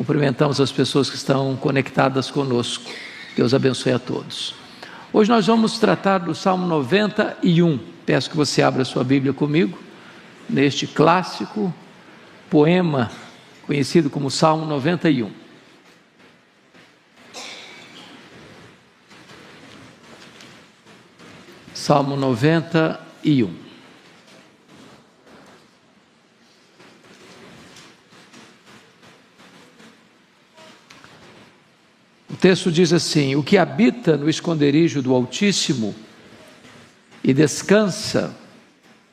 Cumprimentamos as pessoas que estão conectadas conosco. Deus abençoe a todos. Hoje nós vamos tratar do Salmo 91. Peço que você abra sua Bíblia comigo, neste clássico poema conhecido como Salmo 91. Salmo 91. O texto diz assim: o que habita no esconderijo do Altíssimo e descansa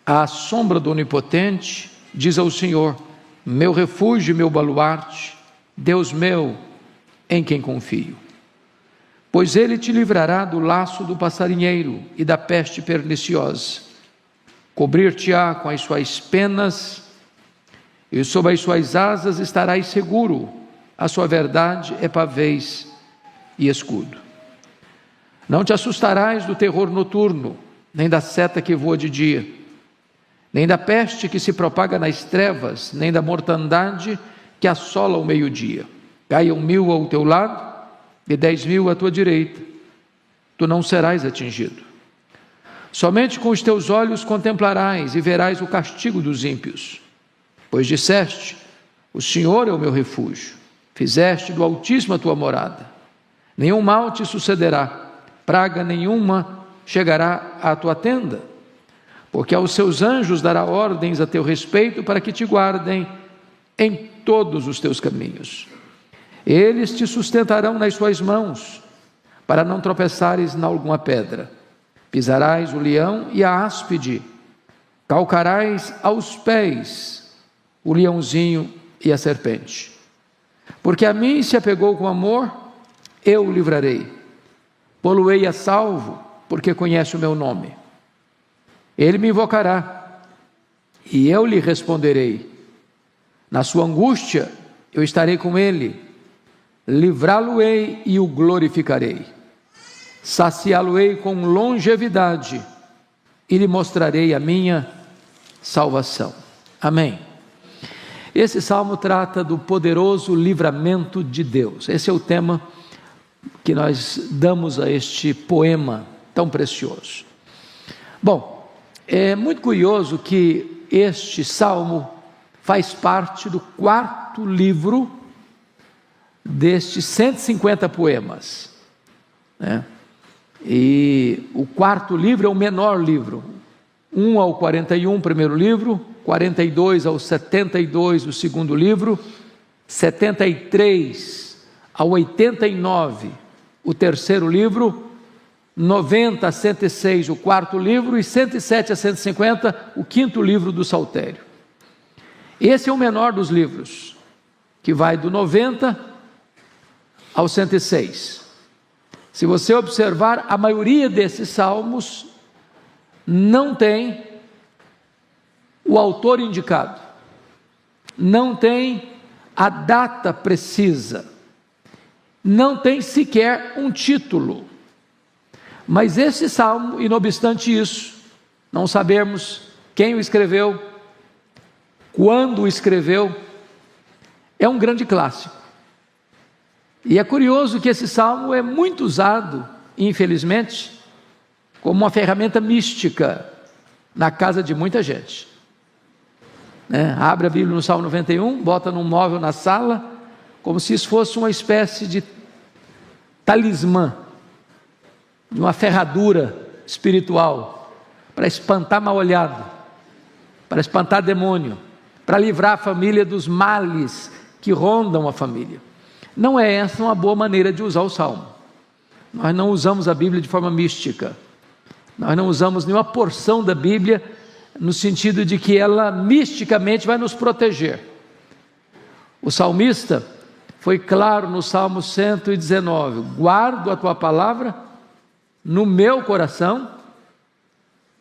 à sombra do Onipotente, diz ao Senhor: meu refúgio e meu baluarte, Deus meu, em quem confio. Pois Ele te livrará do laço do passarinheiro e da peste perniciosa. Cobrir-te-á com as suas penas, e sob as suas asas estarás seguro. A sua verdade é pavês e escudo. Não te assustarás do terror noturno, nem da seta que voa de dia, nem da peste que se propaga nas trevas, nem da mortandade que assola o meio-dia. Caiam 1000 ao teu lado e 10.000 à tua direita, tu não serás atingido. Somente com os teus olhos contemplarás e verás o castigo dos ímpios. Pois disseste: o Senhor é o meu refúgio, fizeste do Altíssimo a tua morada. Nenhum mal te sucederá, praga nenhuma chegará à tua tenda, porque aos seus anjos dará ordens a teu respeito para que te guardem em todos os teus caminhos. Eles te sustentarão nas suas mãos, para não tropeçares em alguma pedra. Pisarás o leão e a áspide, calcarás aos pés o leãozinho e a serpente. Porque a mim se apegou com amor, eu o livrarei. Pô-lo-ei a salvo, porque conhece o meu nome. Ele me invocará, e eu lhe responderei. Na sua angústia, eu estarei com ele. Livrá-lo-ei e o glorificarei. Saciá-lo-ei com longevidade, e lhe mostrarei a minha salvação. Amém. Esse salmo trata do poderoso livramento de Deus. Esse é o tema que nós damos a este poema tão precioso. Bom, é muito curioso que este salmo faz parte do 4º livro destes 150 poemas, né? E o 4º livro é o menor livro, 1 ao 41, o primeiro livro, 42 ao 72, o segundo livro, 73 ao 89, o terceiro livro, 90 a 106, o 4º livro, e 107 a 150, o 5º livro do Saltério. Esse é o menor dos livros, que vai do 90 ao 106. Se você observar, a maioria desses salmos não tem o autor indicado, não tem a data precisa, não tem sequer um título. Mas esse salmo, e não obstante isso, não sabemos quem o escreveu, quando o escreveu, é um grande clássico. E é curioso que esse salmo é muito usado, infelizmente, como uma ferramenta mística na casa de muita gente, né? Abre a Bíblia no Salmo 91, bota num móvel na sala, como se isso fosse uma espécie de talismã, de uma ferradura espiritual, para espantar mal-olhado, para espantar demônio, para livrar a família dos males que rondam a família. Não é essa uma boa maneira de usar o Salmo. Nós não usamos a Bíblia de forma mística, nós não usamos nenhuma porção da Bíblia no sentido de que ela misticamente vai nos proteger. O salmista foi claro no Salmo 119, guardo a tua palavra no meu coração,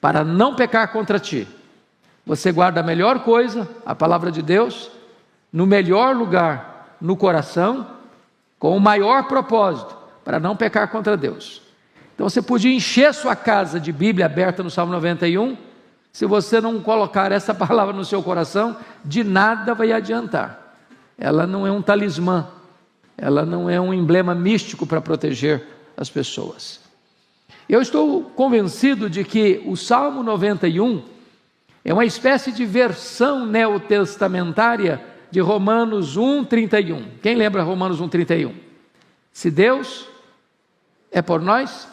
para não pecar contra ti. Você guarda a melhor coisa, a palavra de Deus, no melhor lugar, no coração, com o maior propósito, para não pecar contra Deus. Então você podia encher sua casa de Bíblia aberta no Salmo 91, se você não colocar essa palavra no seu coração, de nada vai adiantar. Ela não é um talismã, ela não é um emblema místico para proteger as pessoas. Eu estou convencido de que o Salmo 91 é uma espécie de versão neotestamentária de Romanos 1:31. Quem lembra Romanos 1:31? Se Deus é por nós,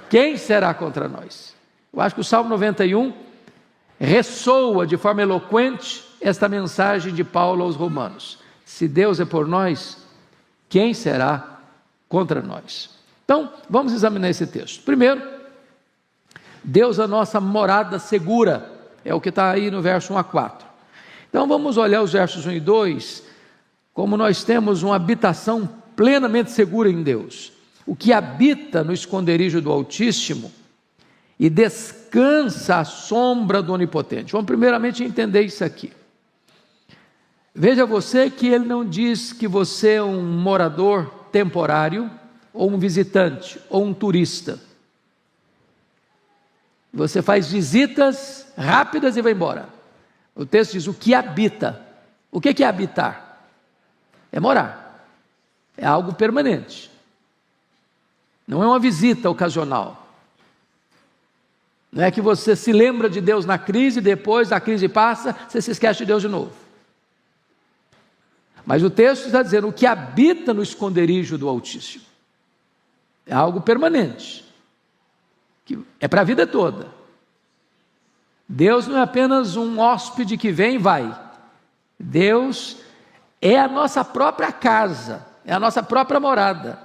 quem será contra nós? Eu acho que o Salmo 91 ressoa de forma eloquente esta mensagem de Paulo aos Romanos. Se Deus é por nós, quem será contra nós? Então, vamos examinar esse texto. Primeiro, Deus é a nossa morada segura, é o que está aí no verso 1 a 4. Então, vamos olhar os versos 1 e 2, como nós temos uma habitação plenamente segura em Deus. O que habita no esconderijo do Altíssimo e descansa à sombra do Onipotente. Vamos primeiramente entender isso aqui. Veja você que ele não diz que você é um morador temporário, ou um visitante, ou um turista. Você faz visitas rápidas e vai embora. O texto diz o que habita. O que é habitar? É morar. É algo permanente. Não é uma visita ocasional. Não é que você se lembra de Deus na crise, depois a crise passa, você se esquece de Deus de novo. Mas o texto está dizendo o que habita no esconderijo do Altíssimo. É algo permanente, que é para a vida toda. Deus não é apenas um hóspede que vem e vai. Deus é a nossa própria casa, é a nossa própria morada.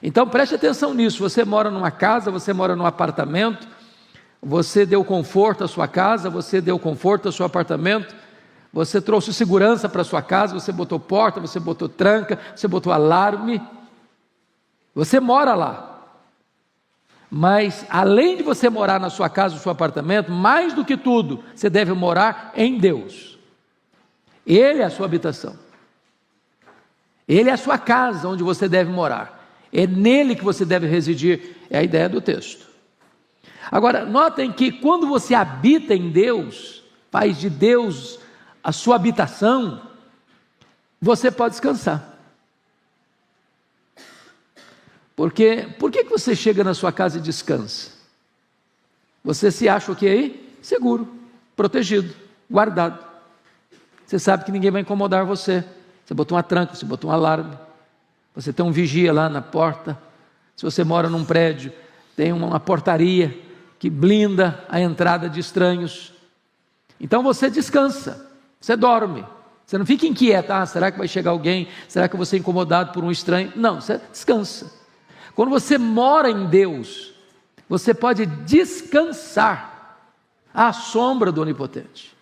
Então preste atenção nisso. Você mora numa casa, você mora num apartamento, você deu conforto à sua casa, você deu conforto ao seu apartamento, você trouxe segurança para a sua casa, você botou porta, você botou tranca, você botou alarme. Você mora lá, mas além de você morar na sua casa, no seu apartamento, mais do que tudo, você deve morar em Deus. Ele é a sua habitação, Ele é a sua casa onde você deve morar, é nele que você deve residir, é a ideia do texto. Agora, notem que quando você habita em Deus, faz de Deus a sua habitação, você pode descansar. Porque, por que você chega na sua casa e descansa? Você se acha o que aí? Seguro, protegido, guardado. Você sabe que ninguém vai incomodar você. Você botou uma tranca, você botou um alarme. Você tem um vigia lá na porta. Se você mora num prédio, tem uma portaria que blinda a entrada de estranhos. Então você descansa, você dorme. Você não fica inquieto, será que vai chegar alguém? Será que eu vou ser incomodado por um estranho? Não, você descansa. Quando você mora em Deus, você pode descansar à sombra do Onipotente.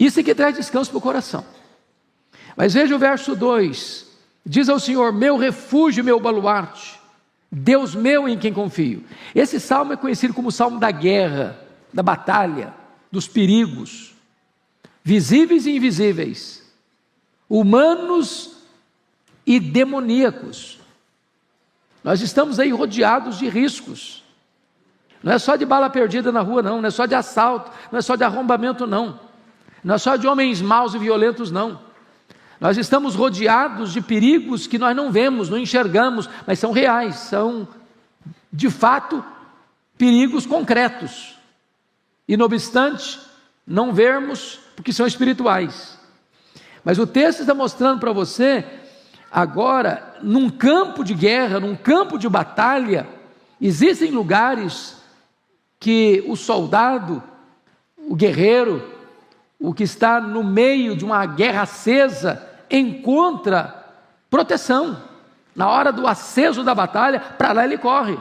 Isso é que traz descanso para o coração. Mas veja o verso 2, diz ao Senhor, meu refúgio, meu baluarte, Deus meu em quem confio. Esse salmo é conhecido como o salmo da guerra, da batalha, dos perigos, visíveis e invisíveis, humanos e demoníacos. Nós estamos aí rodeados de riscos. Não é só de bala perdida na rua, não é só de assalto, não é só de arrombamento, não é só de homens maus e violentos, não. Nós estamos rodeados de perigos que nós não vemos, não enxergamos, mas são reais, são de fato perigos concretos. E não obstante, não vermos porque são espirituais. Mas o texto está mostrando para você, agora, num campo de guerra, num campo de batalha, existem lugares que o soldado, o guerreiro, o que está no meio de uma guerra acesa, encontra proteção. Na hora do aceso da batalha, para lá ele corre.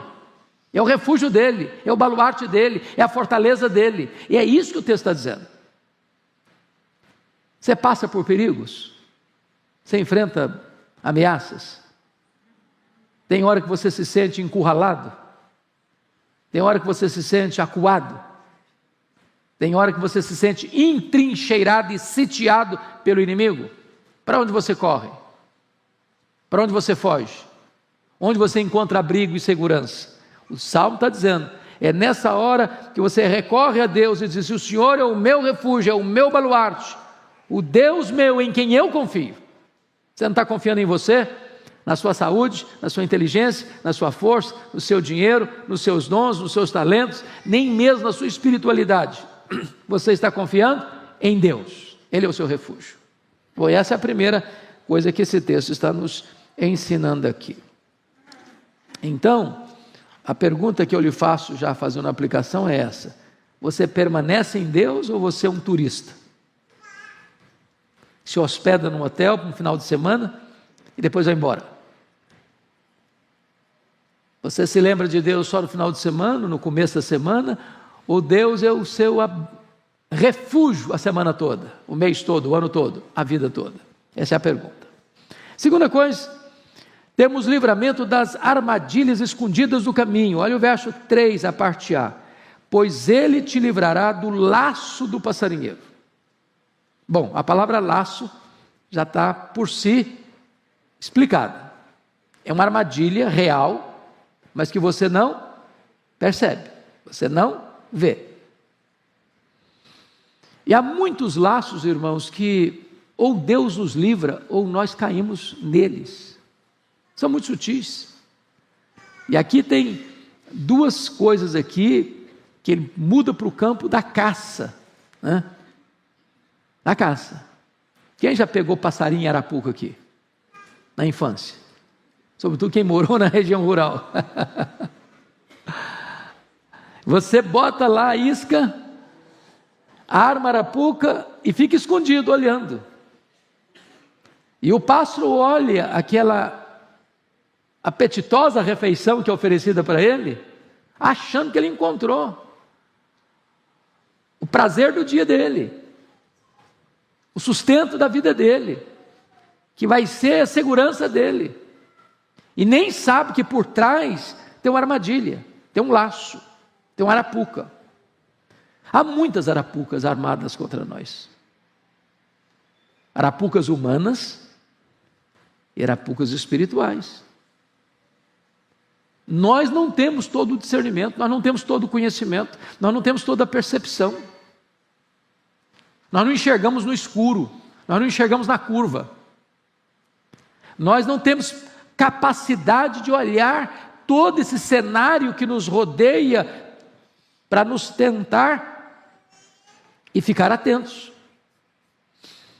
É o refúgio dele, é o baluarte dele, é a fortaleza dele. E é isso que o texto está dizendo. Você passa por perigos? Você enfrenta ameaças? Tem hora que você se sente encurralado? Tem hora que você se sente acuado? Tem hora que você se sente entrincheirado e sitiado pelo inimigo? Para onde você corre? Para onde você foge? Onde você encontra abrigo e segurança? O Salmo está dizendo, é nessa hora que você recorre a Deus e diz, o Senhor é o meu refúgio, é o meu baluarte, o Deus meu em quem eu confio. Você não está confiando em você, na sua saúde, na sua inteligência, na sua força, no seu dinheiro, nos seus dons, nos seus talentos, nem mesmo na sua espiritualidade. Você está confiando em Deus. Ele é o seu refúgio. Bom, essa é a primeira coisa que esse texto está nos ensinando aqui. Então, a pergunta que eu lhe faço, já fazendo a aplicação, é essa: você permanece em Deus ou você é um turista? Se hospeda num hotel no final de semana e depois vai embora. Você se lembra de Deus só no final de semana, no começo da semana, ou Deus é o seu refúgio a semana toda, o mês todo, o ano todo, a vida toda? Essa é a pergunta. Segunda coisa, temos livramento das armadilhas escondidas do caminho. Olha o verso 3, a parte A. Pois ele te livrará do laço do passarinheiro. Bom, a palavra laço já está por si explicada. É uma armadilha real, mas que você não percebe, você não vê. E há muitos laços, irmãos, que ou Deus nos livra ou nós caímos neles. São muito sutis. E aqui tem duas coisas aqui que ele muda para o campo da caça, né? Da caça. Quem já pegou passarinho em arapuca aqui? Na infância? Sobretudo quem morou na região rural. Você bota lá a isca, arma a arapuca e fica escondido olhando. E o pássaro olha aquela apetitosa refeição que é oferecida para ele, achando que ele encontrou o prazer do dia dele, o sustento da vida dele, que vai ser a segurança dele, e nem sabe que por trás tem uma armadilha, tem um laço, tem uma arapuca. Há muitas arapucas armadas contra nós, arapucas humanas e arapucas espirituais. Nós não temos todo o discernimento, nós não temos todo o conhecimento, nós não temos toda a percepção. Nós não enxergamos no escuro, nós não enxergamos na curva. Nós não temos capacidade de olhar todo esse cenário que nos rodeia para nos tentar e ficar atentos.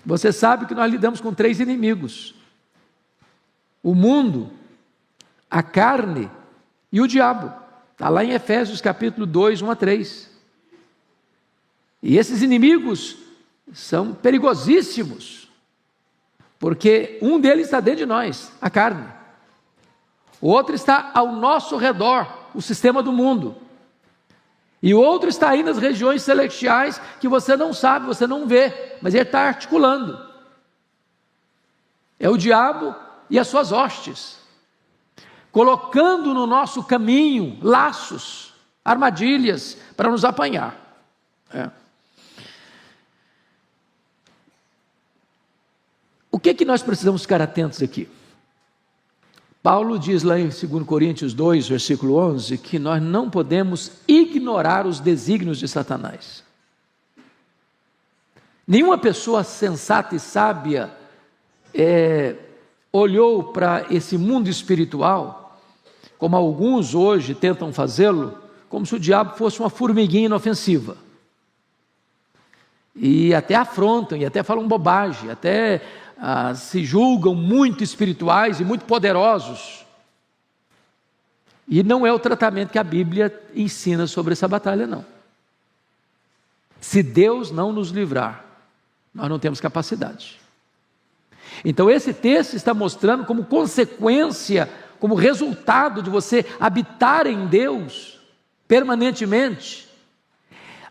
Você sabe que nós lidamos com 3 inimigos: o mundo, a carne e o diabo. Está lá em Efésios capítulo 2, 1 a 3. E esses inimigos são perigosíssimos, porque um deles está dentro de nós, a carne. O outro está ao nosso redor, o sistema do mundo. E o outro está aí nas regiões celestiais, que você não sabe, você não vê, mas ele está articulando. É o diabo e as suas hostes, colocando no nosso caminho laços, armadilhas para nos apanhar. O que nós precisamos ficar atentos aqui? Paulo diz lá em 2 Coríntios 2, versículo 11, que nós não podemos ignorar os desígnios de Satanás. Nenhuma pessoa sensata e sábia olhou para esse mundo espiritual, como alguns hoje tentam fazê-lo, como se o diabo fosse uma formiguinha inofensiva. E até afrontam, e até falam bobagem, até se julgam muito espirituais e muito poderosos. E não é o tratamento que a Bíblia ensina sobre essa batalha, não. Se Deus não nos livrar, nós não temos capacidade. Então esse texto está mostrando como consequência, como resultado de você habitar em Deus permanentemente.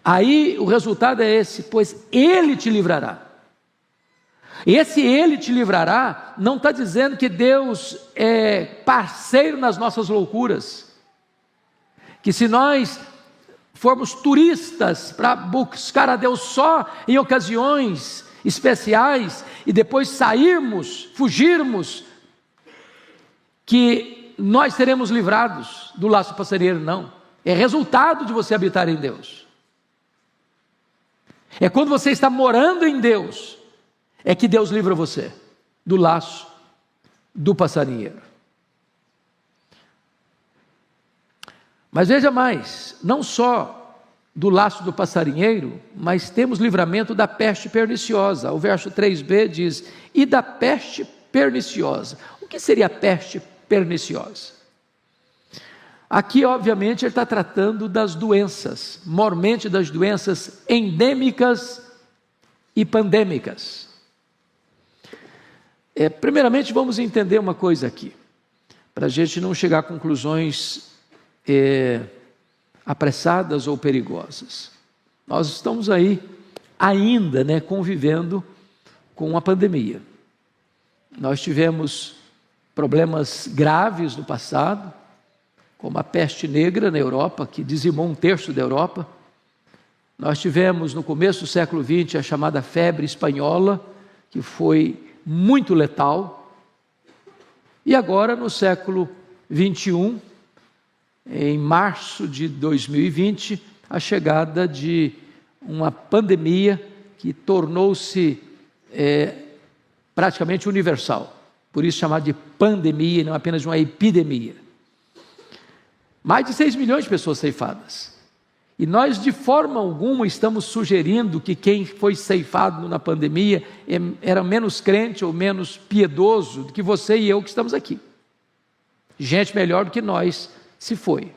Aí o resultado é esse: pois Ele te livrará. Esse Ele te livrará não está dizendo que Deus é parceiro nas nossas loucuras, que se nós formos turistas para buscar a Deus só em ocasiões especiais e depois sairmos, fugirmos, que nós seremos livrados do laço passarinheiro. Não, é resultado de você habitar em Deus. É quando você está morando em Deus, é que Deus livra você do laço do passarinheiro. Mas veja mais, não só do laço do passarinheiro, mas temos livramento da peste perniciosa. O verso 3b diz: e da peste perniciosa. O que seria a peste perniciosa? Aqui, obviamente, ele está tratando das doenças, mormente das doenças endêmicas e pandêmicas. Primeiramente, vamos entender uma coisa aqui, para a gente não chegar a conclusões apressadas ou perigosas. Nós estamos aí ainda, convivendo com a pandemia. Nós tivemos problemas graves no passado, como a peste negra na Europa, que dizimou 1/3 da Europa. Nós tivemos no começo do século XX a chamada febre espanhola, que foi muito letal. E agora, no século XXI, em março de 2020, a chegada de uma pandemia que tornou-se praticamente universal. Por isso chamada de pandemia e não apenas de uma epidemia. Mais de 6 milhões de pessoas ceifadas. E nós de forma alguma estamos sugerindo que quem foi ceifado na pandemia era menos crente ou menos piedoso do que você e eu que estamos aqui. Gente melhor do que nós se foi.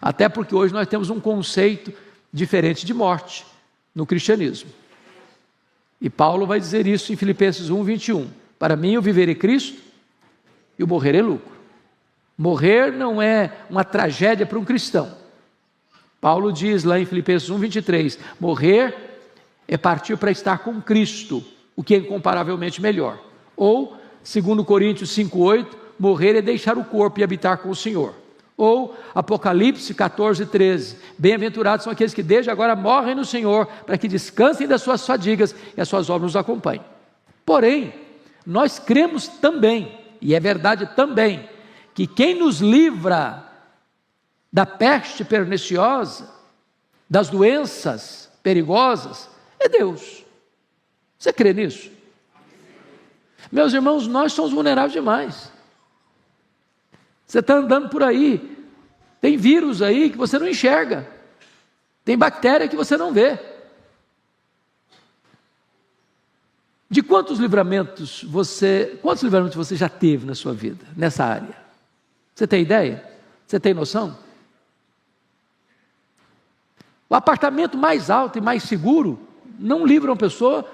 Até porque hoje nós temos um conceito diferente de morte no cristianismo. E Paulo vai dizer isso em Filipenses 1:21. Para mim o viver é Cristo e o morrer é lucro. Morrer não é uma tragédia para um cristão. Paulo diz lá em Filipenses 1:23, morrer é partir para estar com Cristo, o que é incomparavelmente melhor. Ou, segundo Coríntios 5:8, morrer é deixar o corpo e habitar com o Senhor. Ou Apocalipse 14:13, bem-aventurados são aqueles que desde agora morrem no Senhor, para que descansem das suas fadigas e as suas obras nos acompanhem. Porém, nós cremos também, e é verdade também, que quem nos livra da peste perniciosa, das doenças perigosas, é Deus. Você crê nisso? Meus irmãos, nós somos vulneráveis demais. Você está andando por aí, tem vírus aí que você não enxerga, tem bactéria que você não vê. De quantos livramentos você já teve na sua vida, nessa área? Você tem ideia? Você tem noção? O apartamento mais alto e mais seguro não livra uma pessoa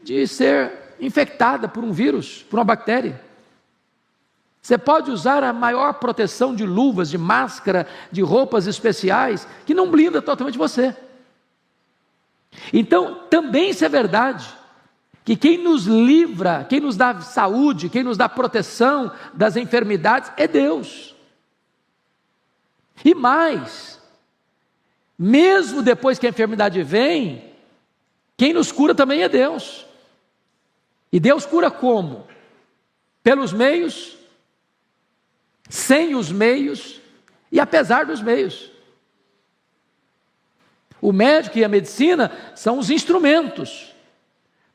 de ser infectada por um vírus, por uma bactéria. Você pode usar a maior proteção de luvas, de máscara, de roupas especiais, que não blinda totalmente você. Então, também isso é verdade, que quem nos livra, quem nos dá saúde, quem nos dá proteção das enfermidades é Deus. E mais, mesmo depois que a enfermidade vem, quem nos cura também é Deus. E Deus cura como? Pelos meios, sem os meios e apesar dos meios. O médico e a medicina são os instrumentos,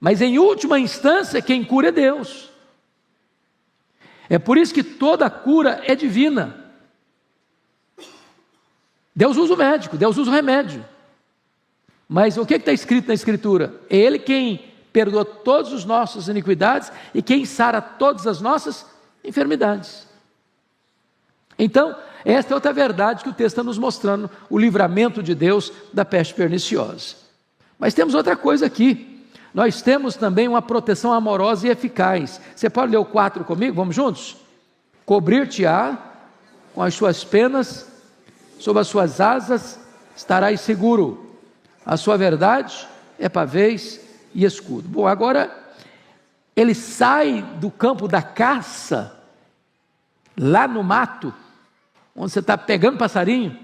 mas em última instância quem cura é Deus. É por isso que toda cura é divina. Deus usa o médico, Deus usa o remédio. Mas o que está escrito na Escritura? É Ele quem perdoa todas as nossas iniquidades e quem sara todas as nossas enfermidades. Então, esta é outra verdade que o texto está nos mostrando, o livramento de Deus da peste perniciosa. Mas temos outra coisa aqui, nós temos também uma proteção amorosa e eficaz. Você pode ler o 4 comigo? Vamos juntos? Cobrir-te-á com as suas penas, sob as suas asas estarás seguro. A sua verdade é pavês e escudo. Bom, agora ele sai do campo da caça, lá no mato, onde você está pegando passarinho,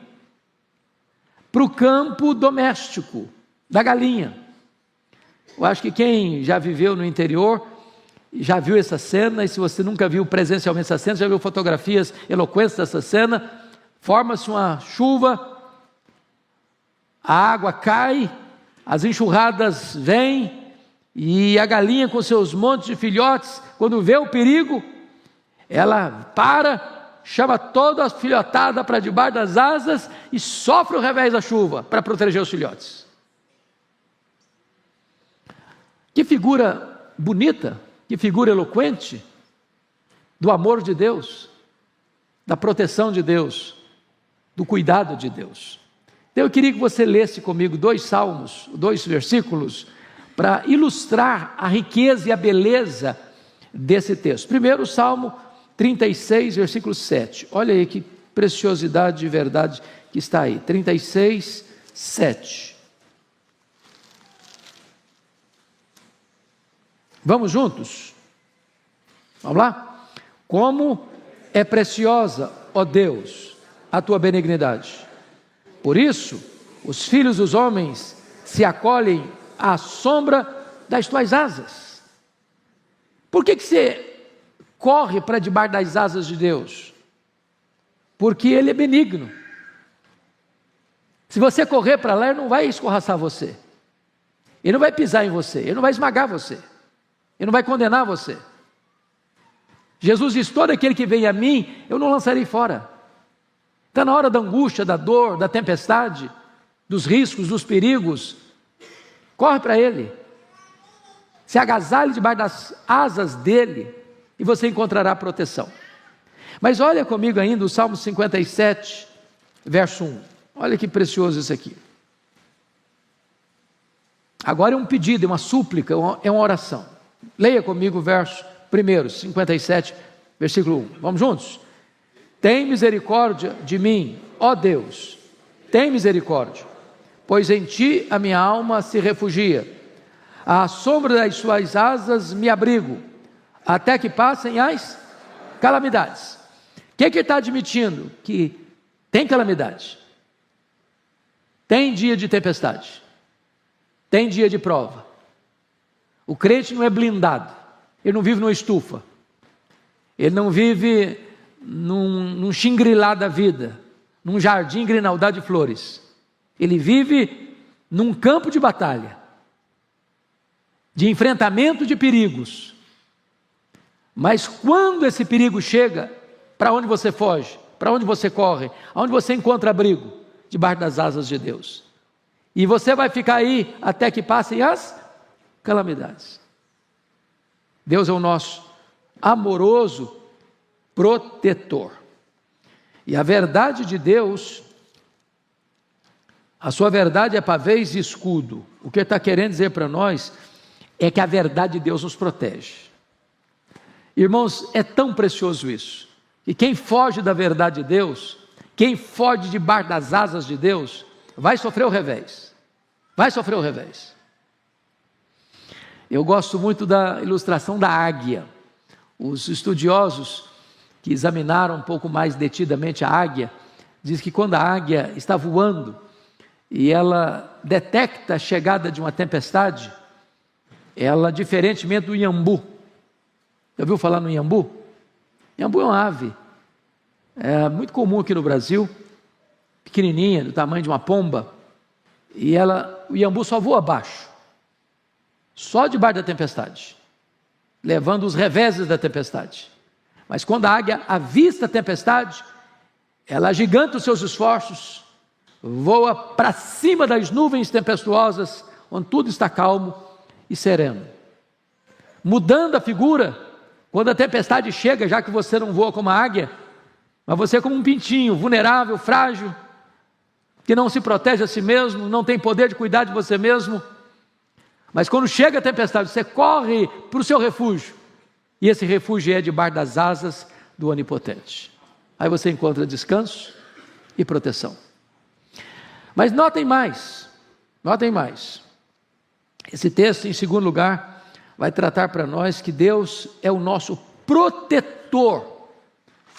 para o campo doméstico, da galinha. Eu acho que quem já viveu no interior, já viu essa cena, e se você nunca viu presencialmente essa cena, já viu fotografias eloquentes dessa cena, forma-se uma chuva, a água cai, as enxurradas vêm, E a galinha com seus montes de filhotes, quando vê o perigo, ela para, chama toda a filhotada para debaixo das asas e sofre o revés da chuva para proteger os filhotes. Que figura bonita, que figura eloquente do amor de Deus, da proteção de Deus, do cuidado de Deus. Então eu queria que você lesse comigo 2 salmos, 2 versículos, para ilustrar a riqueza e a beleza desse texto. Primeiro, o Salmo 36, versículo 7. Olha aí que preciosidade de verdade que está aí. 36, 7. Vamos juntos? Vamos lá? Como é preciosa, ó Deus, a tua benignidade. Por isso, os filhos dos homens se acolhem à sombra das tuas asas. Por que você corre para debaixo das asas de Deus? Porque Ele é benigno. Se você correr para lá, Ele não vai escorraçar você. Ele não vai pisar em você. Ele não vai esmagar você. Ele não vai condenar você. Jesus diz: todo aquele que vem a mim, eu não lançarei fora. Está na hora da angústia, da dor, da tempestade, dos riscos, dos perigos. Corre para Ele. Se agasalhe debaixo das asas dEle e você encontrará proteção. Mas olha comigo ainda o Salmo 57, verso 1. Olha que precioso isso aqui. Agora é um pedido, é uma súplica, é uma oração. Leia comigo o verso 1, 57, versículo 1. Vamos juntos? Tem misericórdia de mim, ó Deus, tem misericórdia, pois em ti a minha alma se refugia. À sombra das suas asas me abrigo, até que passem as calamidades. O que ele está admitindo? Que tem calamidade, tem dia de tempestade, tem dia de prova. O crente não é blindado, ele não vive numa estufa, ele não vive num xingrilá da vida, num jardim grinaldá de flores. Ele vive num campo de batalha, de enfrentamento de perigos. Mas quando esse perigo chega, para onde você foge? Para onde você corre? Aonde você encontra abrigo? Debaixo das asas de Deus. E você vai ficar aí até que passem as calamidades. Deus é o nosso amoroso protetor. E a verdade de Deus, a sua verdade é pavês e escudo. O que ele está querendo dizer para nós é que a verdade de Deus nos protege. Irmãos, é tão precioso isso. E quem foge da verdade de Deus, quem foge debaixo das asas de Deus, vai sofrer o revés. Vai sofrer o revés. Eu gosto muito da ilustração da águia. Os estudiosos que examinaram um pouco mais detidamente a águia, dizem que quando a águia está voando e ela detecta a chegada de uma tempestade, ela, diferentemente do iambu, já ouviu falar no iambu? Iambu é uma ave, é muito comum aqui no Brasil, pequenininha, do tamanho de uma pomba, e o iambu só voa abaixo, só debaixo da tempestade, levando os reveses da tempestade. Mas quando a águia avista a tempestade, ela agiganta os seus esforços, voa para cima das nuvens tempestuosas, onde tudo está calmo e sereno. Mudando a figura, quando a tempestade chega, já que você não voa como a águia, mas você é como um pintinho, vulnerável, frágil, que não se protege a si mesmo, não tem poder de cuidar de você mesmo. Mas quando chega a tempestade, você corre para o seu refúgio, e esse refúgio é debaixo das asas do Onipotente. Aí você encontra descanso e proteção. Mas notem mais. Esse texto, em segundo lugar, vai tratar para nós que Deus é o nosso protetor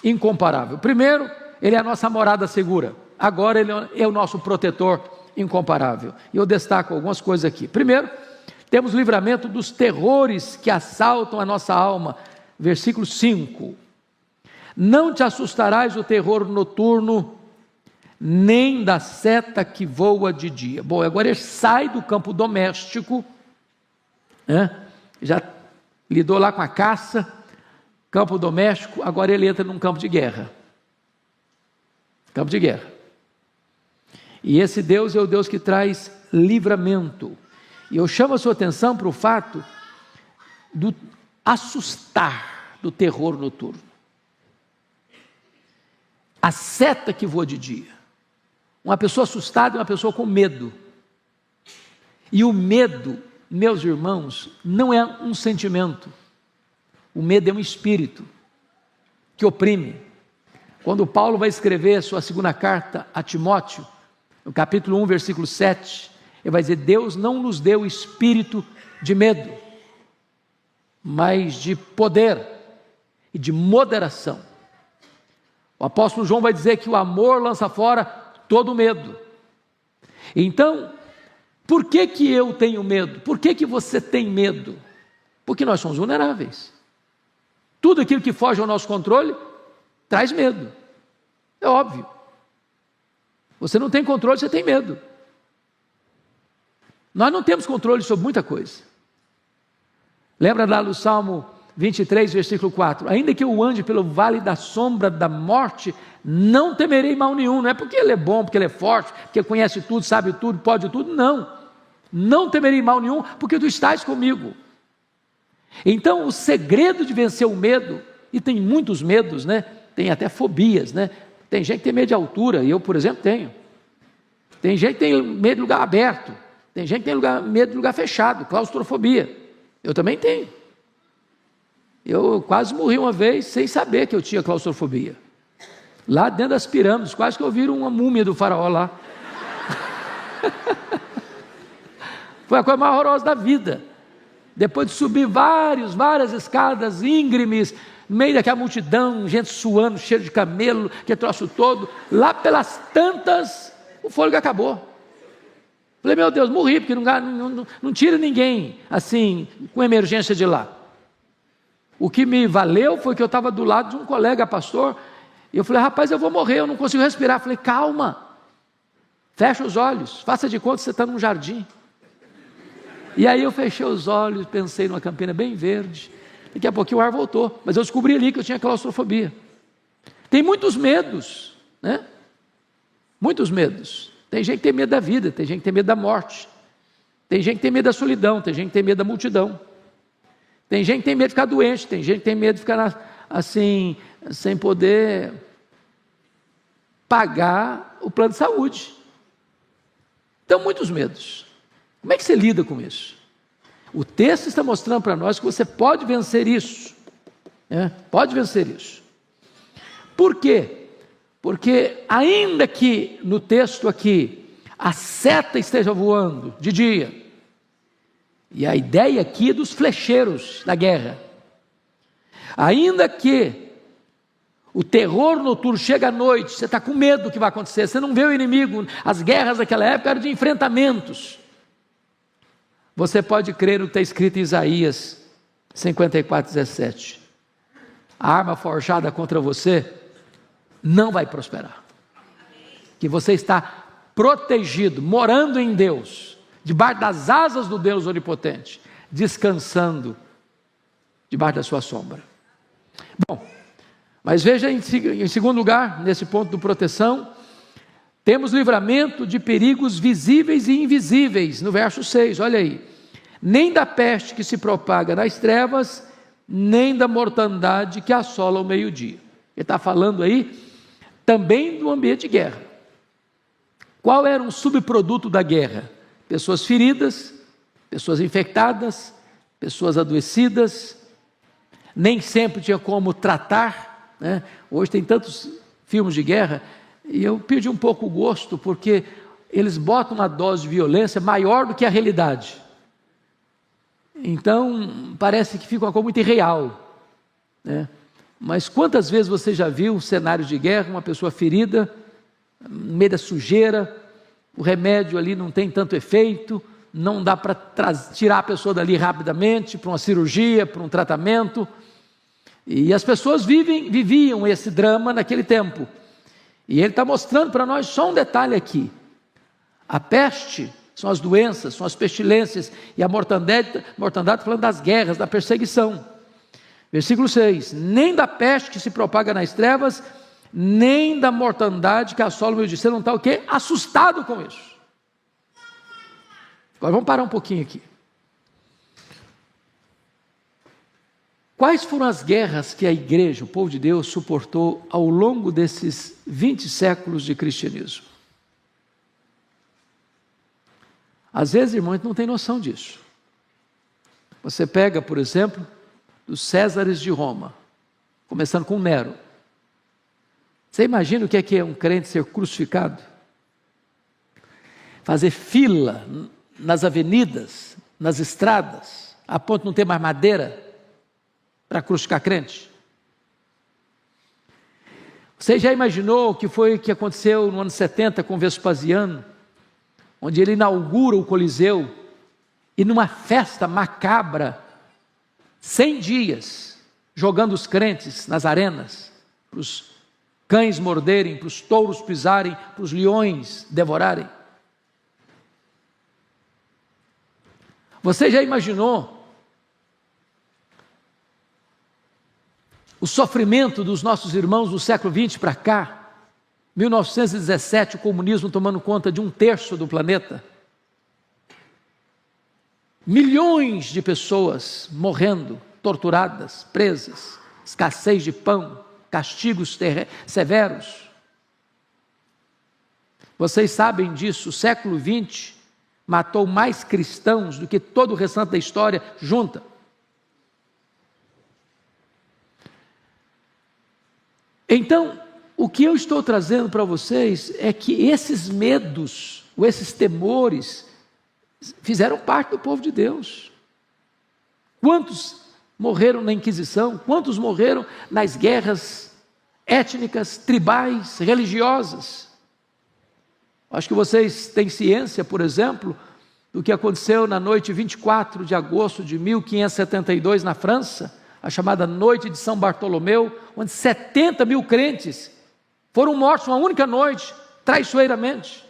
incomparável. Primeiro, Ele é a nossa morada segura. Agora Ele é o nosso protetor incomparável. E eu destaco algumas coisas aqui. Primeiro, temos livramento dos terrores que assaltam a nossa alma. Versículo 5. Não te assustarás do terror noturno, nem da seta que voa de dia. Bom, agora ele sai do campo doméstico né? Já lidou lá com a caça, campo doméstico, agora ele entra num campo de guerra. Campo de guerra. E esse Deus é o Deus que traz livramento. E eu chamo a sua atenção para o fato do assustar do terror noturno. A seta que voa de dia. Uma pessoa assustada é uma pessoa com medo. E o medo, meus irmãos, não é um sentimento. O medo é um espírito que oprime. Quando Paulo vai escrever sua segunda carta a Timóteo, no capítulo 1, versículo 7, ele vai dizer: Deus não nos deu espírito de medo, mas de poder e de moderação. O apóstolo João vai dizer que o amor lança fora todo medo. Então, por que que eu tenho medo? Por que que você tem medo? Porque nós somos vulneráveis. Tudo aquilo que foge ao nosso controle traz medo. É óbvio. Você não tem controle, você tem medo. Nós não temos controle sobre muita coisa. Lembra lá do Salmo 23, versículo 4: ainda que eu ande pelo vale da sombra da morte, não temerei mal nenhum. Não é porque ele é bom, porque ele é forte, porque conhece tudo, sabe tudo, pode tudo. Não temerei mal nenhum, porque tu estás comigo. Então o segredo de vencer o medo, e tem muitos medos, né? Tem até fobias, né? Tem gente que tem medo de altura, e eu, por exemplo, tenho. Tem gente que tem medo de lugar aberto, tem gente que tem medo de lugar fechado, claustrofobia. Eu também tenho. Eu quase morri uma vez sem saber que eu tinha claustrofobia. Lá dentro das pirâmides, quase que eu viro uma múmia do faraó lá. Foi a coisa mais horrorosa da vida. Depois de subir várias escadas íngremes, no meio daquela multidão, gente suando, cheiro de camelo, que troço todo, lá pelas tantas, o fôlego acabou. Falei, meu Deus, morri, porque não tira ninguém, assim, com emergência de lá. O que me valeu foi que eu estava do lado de um colega pastor, e eu falei, rapaz, eu vou morrer, eu não consigo respirar. Falei, calma, fecha os olhos, faça de conta que você está num jardim. E aí eu fechei os olhos, pensei numa campina bem verde, daqui a pouquinho o ar voltou, mas eu descobri ali que eu tinha claustrofobia. Tem muitos medos, né? Muitos medos. Tem gente que tem medo da vida, tem gente que tem medo da morte, tem gente que tem medo da solidão, tem gente que tem medo da multidão, tem gente que tem medo de ficar doente, tem gente que tem medo de ficar assim, sem poder pagar o plano de saúde. Então, muitos medos. Como é que você lida com isso? O texto está mostrando para nós que você pode vencer isso, né? Pode vencer isso. Por quê? Porque ainda que no texto aqui a seta esteja voando de dia, e a ideia aqui é dos flecheiros da guerra, ainda que o terror noturno chega à noite, você está com medo do que vai acontecer, você não vê o inimigo, as guerras daquela época eram de enfrentamentos. Você pode crer no que está escrito em Isaías 54:17. A arma forjada contra você não vai prosperar. Que você está protegido, morando em Deus, debaixo das asas do Deus onipotente, descansando debaixo da sua sombra. Bom, mas veja em segundo lugar, nesse ponto de proteção, temos livramento de perigos visíveis e invisíveis, no verso 6, olha aí. Nem da peste que se propaga nas trevas, nem da mortandade que assola o meio-dia. Ele está falando aí também do ambiente de guerra. Qual era um subproduto da guerra? Pessoas feridas, pessoas infectadas, pessoas adoecidas, nem sempre tinha como tratar, né? Hoje tem tantos filmes de guerra, e eu perdi um pouco o gosto, porque eles botam uma dose de violência maior do que a realidade. Então, parece que fica uma coisa muito irreal, né? Mas quantas vezes você já viu cenários de guerra, uma pessoa ferida, no meio da sujeira, o remédio ali não tem tanto efeito, não dá para tirar a pessoa dali rapidamente, para uma cirurgia, para um tratamento, e as pessoas viviam esse drama naquele tempo. E ele está mostrando para nós só um detalhe aqui. A peste são as doenças, são as pestilências, e a mortandade falando das guerras, da perseguição. Versículo 6, nem da peste que se propaga nas trevas, nem da mortandade que assola o meio dia. Você não está o quê? Assustado com isso. Agora vamos parar um pouquinho aqui. Quais foram as guerras que a igreja, o povo de Deus, suportou ao longo desses 20 séculos de cristianismo? Às vezes, irmãos, não tem noção disso. Você pega, por exemplo, os Césares de Roma, começando com Nero. Você imagina o que é um crente ser crucificado? Fazer fila nas avenidas, nas estradas, a ponto de não ter mais madeira para crucificar crente? Você já imaginou o que foi que aconteceu no ano 70 com Vespasiano, onde ele inaugura o Coliseu, e numa festa macabra, 100 dias, jogando os crentes nas arenas, para os cães morderem, para os touros pisarem, para os leões devorarem? Você já imaginou o sofrimento dos nossos irmãos do século XX para cá? 1917, o comunismo tomando conta de 1/3 do planeta. Milhões de pessoas morrendo, torturadas, presas, escassez de pão, castigos severos. Vocês sabem disso, o século XX matou mais cristãos do que todo o restante da história junta. Então, o que eu estou trazendo para vocês é que esses medos, ou esses temores, fizeram parte do povo de Deus. Quantos morreram na Inquisição? Quantos morreram nas guerras étnicas, tribais, religiosas? Acho que vocês têm ciência, por exemplo, do que aconteceu na noite 24 de agosto de 1572 na França, a chamada Noite de São Bartolomeu, onde 70 mil crentes foram mortos uma única noite, traiçoeiramente.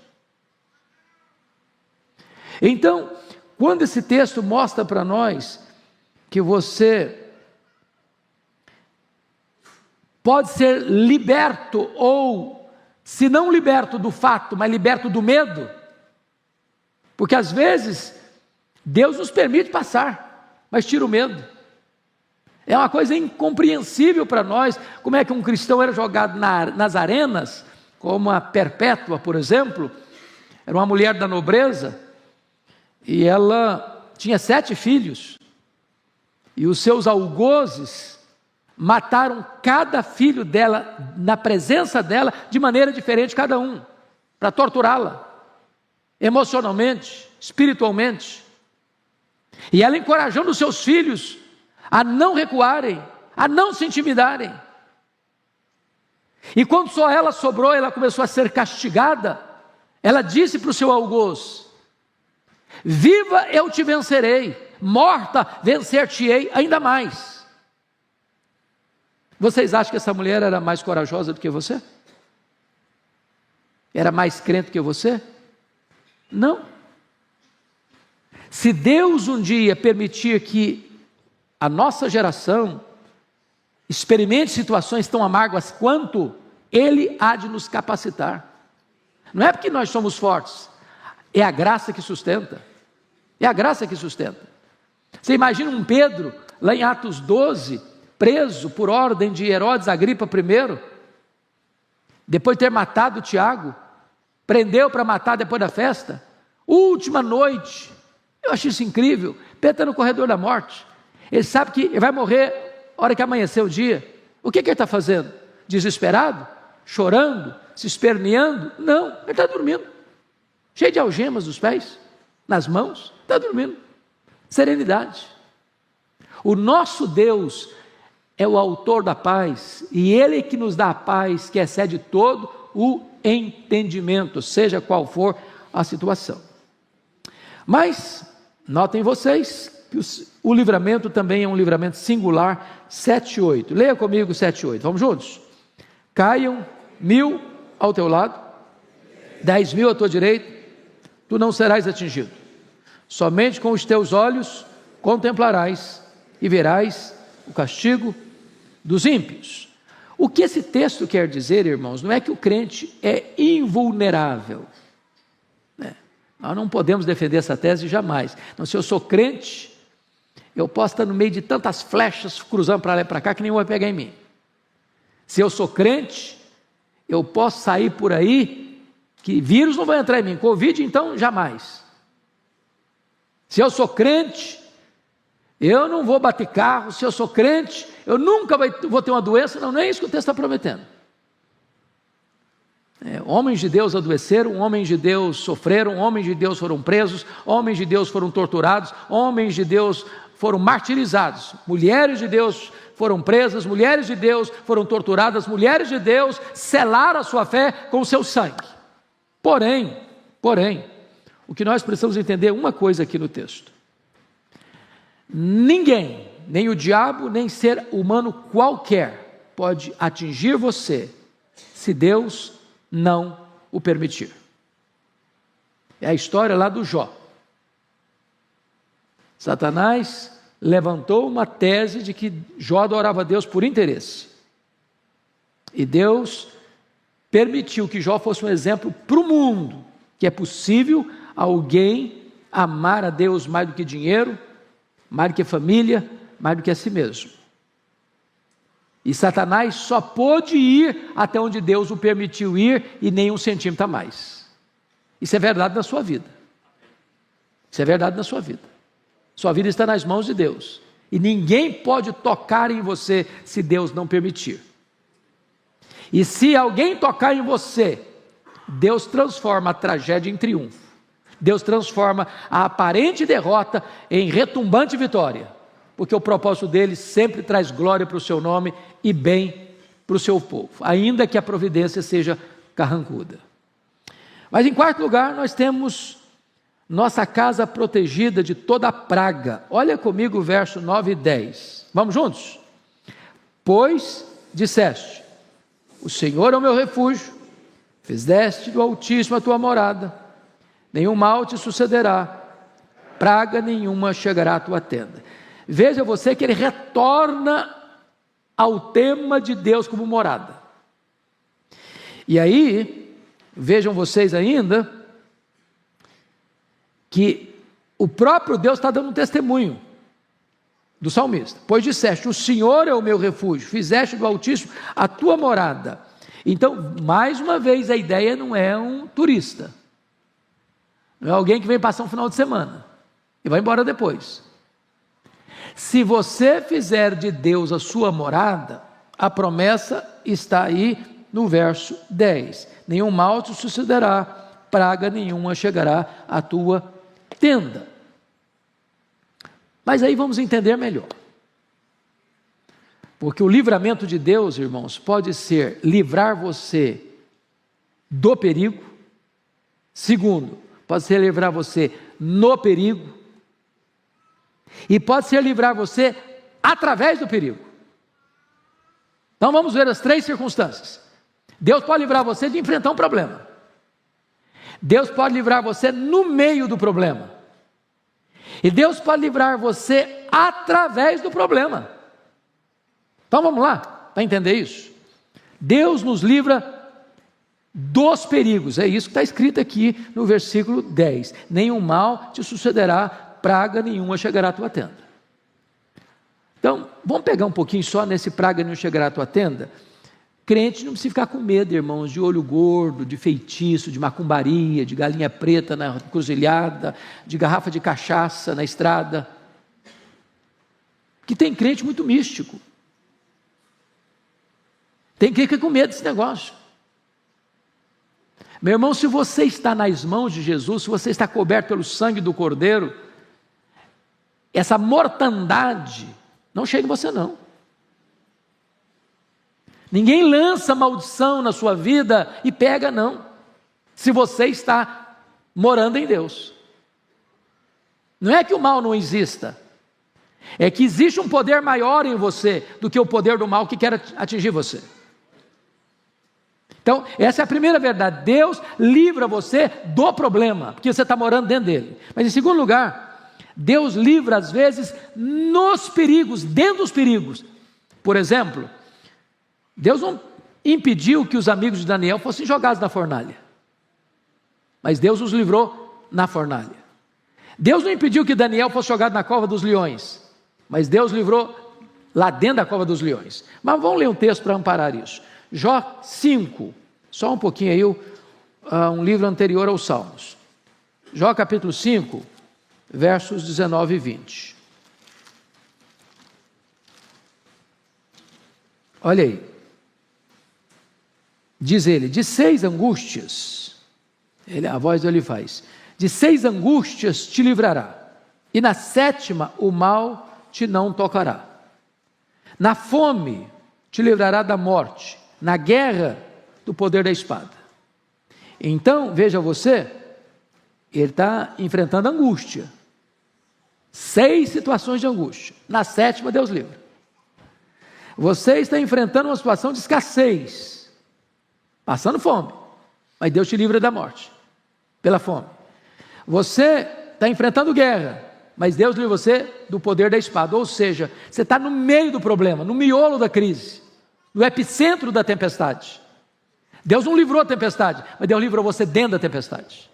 Então, quando esse texto mostra para nós que você pode ser liberto, ou, se não liberto do fato, mas liberto do medo, porque às vezes Deus nos permite passar, mas tira o medo. É uma coisa incompreensível para nós, como é que um cristão era jogado nas arenas, como a Perpétua, por exemplo, era uma mulher da nobreza, e ela tinha 7 filhos, e os seus algozes mataram cada filho dela, na presença dela, de maneira diferente cada um, para torturá-la, emocionalmente, espiritualmente, e ela encorajando os seus filhos a não recuarem, a não se intimidarem. E quando só ela sobrou, ela começou a ser castigada. Ela disse para o seu algoz: viva eu te vencerei, morta vencer-te-ei ainda mais. Vocês acham que essa mulher era mais corajosa do que você? Era mais crente que você? Não. Se Deus um dia permitir que a nossa geração experimente situações tão amargas quanto, Ele há de nos capacitar. Não é porque nós somos fortes, é a graça que sustenta. É a graça que sustenta. Você imagina um Pedro, lá em Atos 12, preso por ordem de Herodes Agripa I, depois de ter matado Tiago, prendeu para matar depois da festa, última noite. Eu acho isso incrível. Pedro está no corredor da morte. Ele sabe que ele vai morrer na hora que amanhecer o dia. O que ele está fazendo? Desesperado? Chorando? Se esperneando? Não, ele está dormindo. Cheio de algemas nos pés, nas mãos, está dormindo. Serenidade. O nosso Deus é o autor da paz, e Ele é que nos dá a paz que excede todo o entendimento, seja qual for a situação. Mas, notem vocês, que o livramento também é um livramento singular. 7:8, leia comigo 7:8, vamos juntos? Caiam 1000 ao teu lado, 10.000 à tua direita, tu não serás atingido. Somente com os teus olhos contemplarás e verás o castigo dos ímpios. O que esse texto quer dizer, irmãos, não é que o crente é invulnerável. Nós não podemos defender essa tese jamais. Não, se eu sou crente, eu posso estar no meio de tantas flechas cruzando para lá e para cá que nenhuma vai pegar em mim. Se eu sou crente, eu posso sair por aí que vírus não vai entrar em mim. Covid, então, jamais. Se eu sou crente, eu não vou bater carro. Se eu sou crente, eu nunca vou ter uma doença. Não é isso que o texto está prometendo. Homens de Deus adoeceram, homens de Deus sofreram, homens de Deus foram presos, homens de Deus foram torturados, homens de Deus foram martirizados, mulheres de Deus foram presas, mulheres de Deus foram torturadas, mulheres de Deus selaram a sua fé com o seu sangue. Porém, o que nós precisamos entender é uma coisa aqui no texto: ninguém, nem o diabo, nem ser humano qualquer, pode atingir você se Deus não o permitir. É a história lá do Jó. Satanás levantou uma tese de que Jó adorava a Deus por interesse. E Deus permitiu que Jó fosse um exemplo para o mundo, que é possível alguém amar a Deus mais do que dinheiro, mais do que família, mais do que a si mesmo. E Satanás só pôde ir até onde Deus o permitiu ir e nem um centímetro a mais. Isso é verdade na sua vida. Isso é verdade na sua vida. Sua vida está nas mãos de Deus. E ninguém pode tocar em você se Deus não permitir. E se alguém tocar em você, Deus transforma a tragédia em triunfo. Deus transforma a aparente derrota em retumbante vitória. Porque o propósito dele sempre traz glória para o seu nome e bem para o seu povo, ainda que a providência seja carrancuda. Mas em quarto lugar, nós temos nossa casa protegida de toda praga. Olha comigo o verso 9 e 10. Vamos juntos? Pois disseste: o Senhor é o meu refúgio, fizeste do Altíssimo a tua morada, nenhum mal te sucederá, praga nenhuma chegará à tua tenda. Veja você que ele retorna ao tema de Deus como morada. E aí, vejam vocês ainda, que o próprio Deus está dando um testemunho do salmista. Pois disseste: o Senhor é o meu refúgio, fizeste do Altíssimo a tua morada. Então, mais uma vez, a ideia não é um turista, não é alguém que vem passar um final de semana e vai embora depois. Se você fizer de Deus a sua morada, a promessa está aí no verso 10. Nenhum mal te sucederá, praga nenhuma chegará à tua tenda. Mas aí vamos entender melhor. Porque o livramento de Deus, irmãos, pode ser livrar você do perigo. Segundo, pode ser livrar você no perigo. E pode ser livrar você através do perigo. Então vamos ver as três circunstâncias. Deus pode livrar você de enfrentar um problema. Deus pode livrar você no meio do problema. E Deus pode livrar você através do problema. Então vamos lá, para entender isso. Deus nos livra dos perigos. É isso que está escrito aqui no versículo 10. Nenhum mal te sucederá, praga nenhuma chegará à tua tenda. Então, vamos pegar um pouquinho só nesse praga nenhuma chegará à tua tenda. Crente não precisa ficar com medo, irmãos, de olho gordo, de feitiço, de macumbaria, de galinha preta na encruzilhada, de garrafa de cachaça na estrada. Que tem crente muito místico. Tem crente que fica com medo desse negócio. Meu irmão, se você está nas mãos de Jesus, se você está coberto pelo sangue do Cordeiro, essa mortandade não chega em você não. Ninguém lança maldição na sua vida e pega não, se você está morando em Deus. Não é que o mal não exista, é que existe um poder maior em você do que o poder do mal que quer atingir você. Então, essa é a primeira verdade. Deus livra você do problema, porque você está morando dentro dele. Mas em segundo lugar, Deus livra às vezes nos perigos, dentro dos perigos. Por exemplo, Deus não impediu que os amigos de Daniel fossem jogados na fornalha, mas Deus os livrou na fornalha. Deus não impediu que Daniel fosse jogado na cova dos leões, mas Deus livrou lá dentro da cova dos leões. Mas vamos ler um texto para amparar isso. Jó 5, só um pouquinho aí, um livro anterior aos Salmos. Jó capítulo 5, versos 19 e 20. Olha aí. Diz ele, de 6 angústias, a voz dele faz, de 6 angústias te livrará, e na 7ª o mal te não tocará. Na fome te livrará da morte, na guerra do poder da espada. Então, veja você, ele está enfrentando angústia. 6 situações de angústia. Na 7ª, Deus livra. Você está enfrentando uma situação de escassez, passando fome, mas Deus te livra da morte, pela fome. Você está enfrentando guerra, mas Deus livra você do poder da espada. Ou seja, você está no meio do problema, no miolo da crise, no epicentro da tempestade. Deus não livrou a tempestade, mas Deus livrou você dentro da tempestade.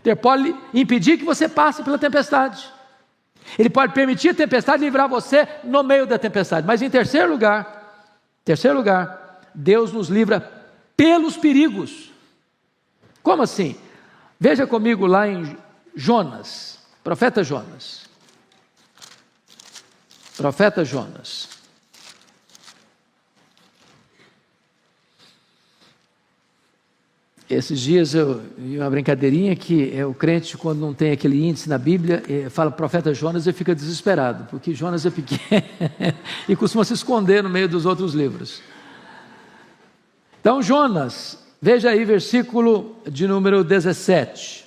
Ele pode impedir que você passe pela tempestade. Ele pode permitir a tempestade livrar você no meio da tempestade. Mas em terceiro lugar, Deus nos livra pelos perigos. Como assim? Veja comigo lá em Jonas, profeta Jonas. Profeta Jonas. Esses dias eu vi uma brincadeirinha que o crente, quando não tem aquele índice na Bíblia, fala profeta Jonas e fica desesperado, porque Jonas é pequeno e costuma se esconder no meio dos outros livros. Então Jonas, veja aí versículo de número 17,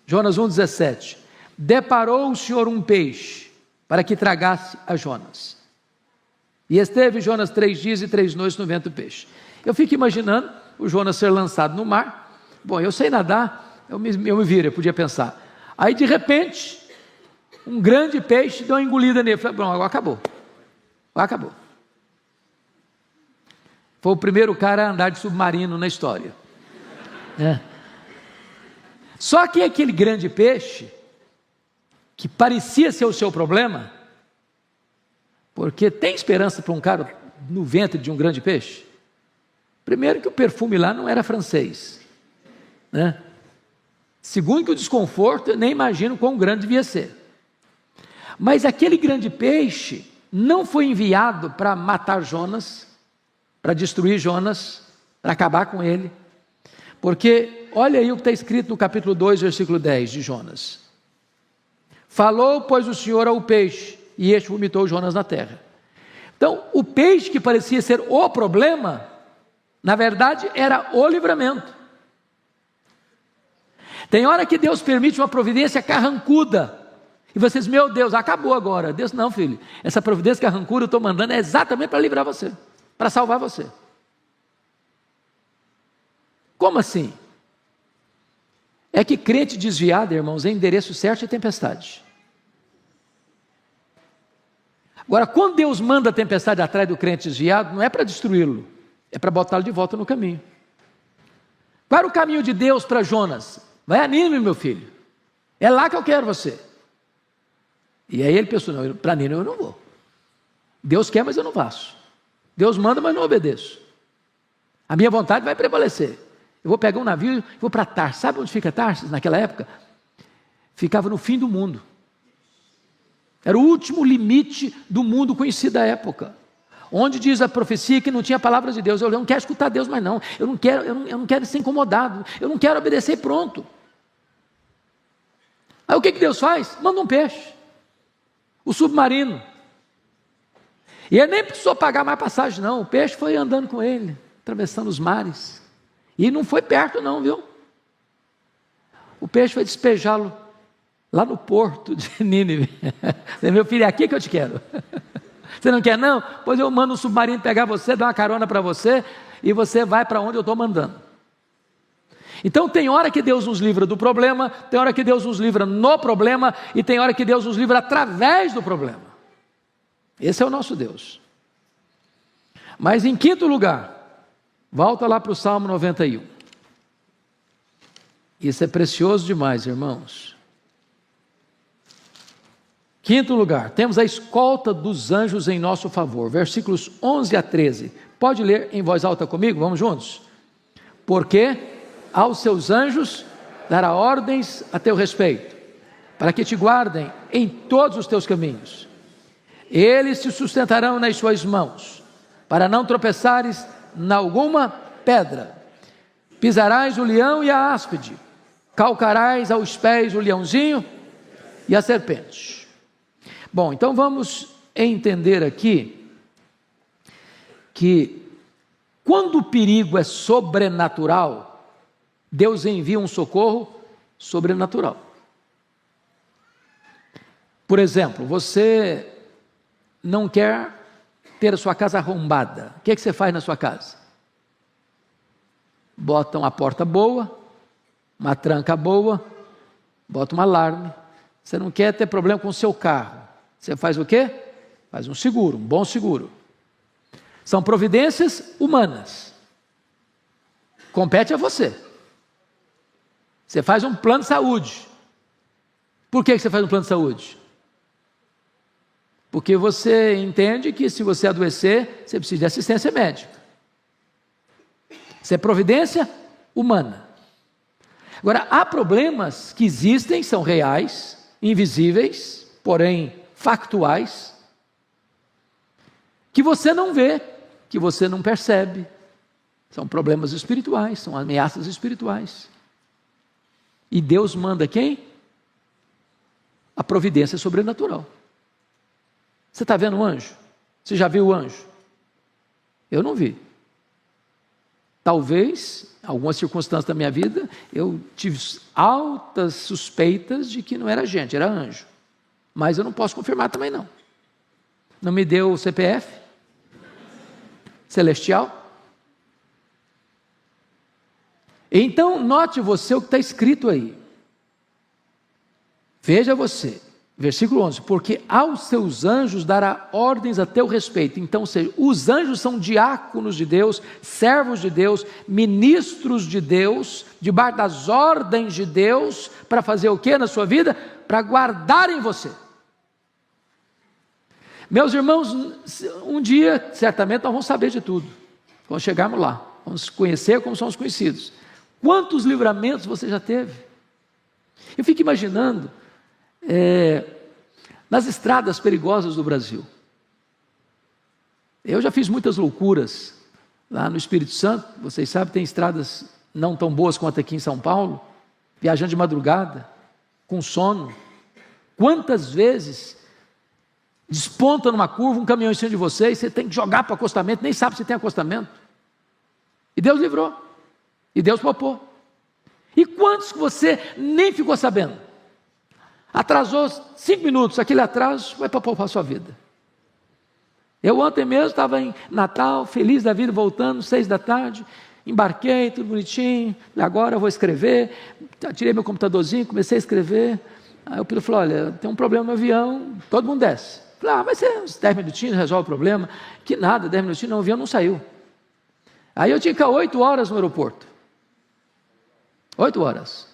Jonas 1,17. Deparou o Senhor um peixe para que tragasse a Jonas, e esteve Jonas 3 dias e 3 noites no ventre do peixe. Eu fico imaginando o Jonas ser lançado no mar. Bom, eu sei nadar, eu me viro, eu podia pensar. Aí de repente, um grande peixe deu uma engolida nele. Falei, bom, agora acabou. Foi o primeiro cara a andar de submarino na história. Só que aquele grande peixe, que parecia ser o seu problema, porque tem esperança para um cara no ventre de um grande peixe? Primeiro que o perfume lá não era francês, né? Segundo que o desconforto, eu nem imagino quão grande devia ser. Mas aquele grande peixe não foi enviado para matar Jonas, para destruir Jonas, para acabar com ele. Porque, olha aí o que está escrito no capítulo 2, versículo 10 de Jonas. Falou, pois, o Senhor ao peixe, e este vomitou Jonas na terra. Então, o peixe que parecia ser o problema, na verdade, era o livramento. Tem hora que Deus permite uma providência carrancuda, e vocês, meu Deus, acabou agora. Deus, não, filho, essa providência carrancuda eu estou mandando é exatamente para livrar você, para salvar você. Como assim? É que crente desviado, irmãos, é endereço certo e tempestade. Agora, quando Deus manda a tempestade atrás do crente desviado, não é para destruí-lo, é para botá-lo de volta no caminho. Qual era o caminho de Deus para Jonas? Vai a Nínive, meu filho, é lá que eu quero você. E aí ele pensou, não, para Nínive eu não vou. Deus quer, mas eu não faço. Deus manda, mas não obedeço. A minha vontade vai prevalecer. Eu vou pegar um navio e vou para Tarsis. Sabe onde fica Tarsis naquela época? Ficava no fim do mundo. Era o último limite do mundo conhecido da época. Onde diz a profecia que não tinha palavra de Deus. Eu não quero escutar Deus mais não. Eu não quero ser incomodado. Eu não quero obedecer, pronto. Aí o que Deus faz? Manda um peixe. O submarino. E ele nem precisou pagar mais passagem não. O peixe foi andando com ele, atravessando os mares. E não foi perto não, viu? O peixe foi despejá-lo lá no porto de Nínive. Meu filho, é aqui que eu te quero. Você não quer não? Pois eu mando um submarino pegar você, dar uma carona para você, e você vai para onde eu estou mandando. Então tem hora que Deus nos livra do problema, tem hora que Deus nos livra no problema, e tem hora que Deus nos livra através do problema. Esse é o nosso Deus. Mas em quinto lugar, volta lá para o Salmo 91. Isso é precioso demais, irmãos. Quinto lugar, temos a escolta dos anjos em nosso favor, versículos 11 a 13. Pode ler em voz alta comigo? Vamos juntos? Porque aos seus anjos dará ordens a teu respeito, para que te guardem em todos os teus caminhos. Eles te sustentarão nas suas mãos, para não tropeçares em alguma pedra. Pisarás o leão e a áspide, calcarás aos pés o leãozinho e a serpente. Bom, então vamos entender aqui que quando o perigo é sobrenatural, Deus envia um socorro sobrenatural. Por exemplo, você não quer ter a sua casa arrombada. O que você faz na sua casa? Bota uma porta boa, uma tranca boa, bota um alarme. Você não quer ter problema com o seu carro. Você faz o quê? Faz um seguro, um bom seguro. São providências humanas. Compete a você. Você faz um plano de saúde. Por que você faz um plano de saúde? Porque você entende que se você adoecer, você precisa de assistência médica. Isso é providência humana. Agora, há problemas que existem, são reais, invisíveis, porém factuais, que você não vê, que você não percebe. São problemas espirituais, são ameaças espirituais. E Deus manda quem? A providência sobrenatural. Você está vendo um anjo? Você já viu o anjo? Eu não vi. Talvez, em algumas circunstâncias da minha vida, eu tive altas suspeitas de que não era gente, era anjo. Mas eu não posso confirmar também não. Não me deu o CPF celestial. Então, note você o que está escrito aí. Veja você, versículo 11. Porque aos seus anjos dará ordens a teu respeito. Então, ou seja, os anjos são diáconos de Deus, servos de Deus, ministros de Deus, debaixo das ordens de Deus, para fazer o que na sua vida? Para guardarem você. Meus irmãos, um dia, certamente, nós vamos saber de tudo. Quando chegarmos lá, vamos conhecer como somos conhecidos. Quantos livramentos você já teve? Eu fico imaginando, nas estradas perigosas do Brasil. Eu já fiz muitas loucuras lá no Espírito Santo, vocês sabem, tem estradas não tão boas quanto aqui em São Paulo, viajando de madrugada, com sono. Quantas vezes desponta numa curva, um caminhão em cima de você, e você tem que jogar para o acostamento, nem sabe se tem acostamento. E Deus livrou, e Deus poupou. E quantos que você nem ficou sabendo? Atrasou 5 minutos, aquele atraso vai para poupar a sua vida. Eu ontem mesmo estava em Natal, feliz da vida, voltando, 6 da tarde, embarquei, tudo bonitinho, agora eu vou escrever, tirei meu computadorzinho, comecei a escrever. Aí o piloto falou, olha, tem um problema no avião, todo mundo desce. Falei, vai ser uns 10 minutinhos, resolve o problema. Que nada, 10 minutinhos, não, o avião não saiu. Aí eu tinha que ficar 8 horas no aeroporto. 8 horas.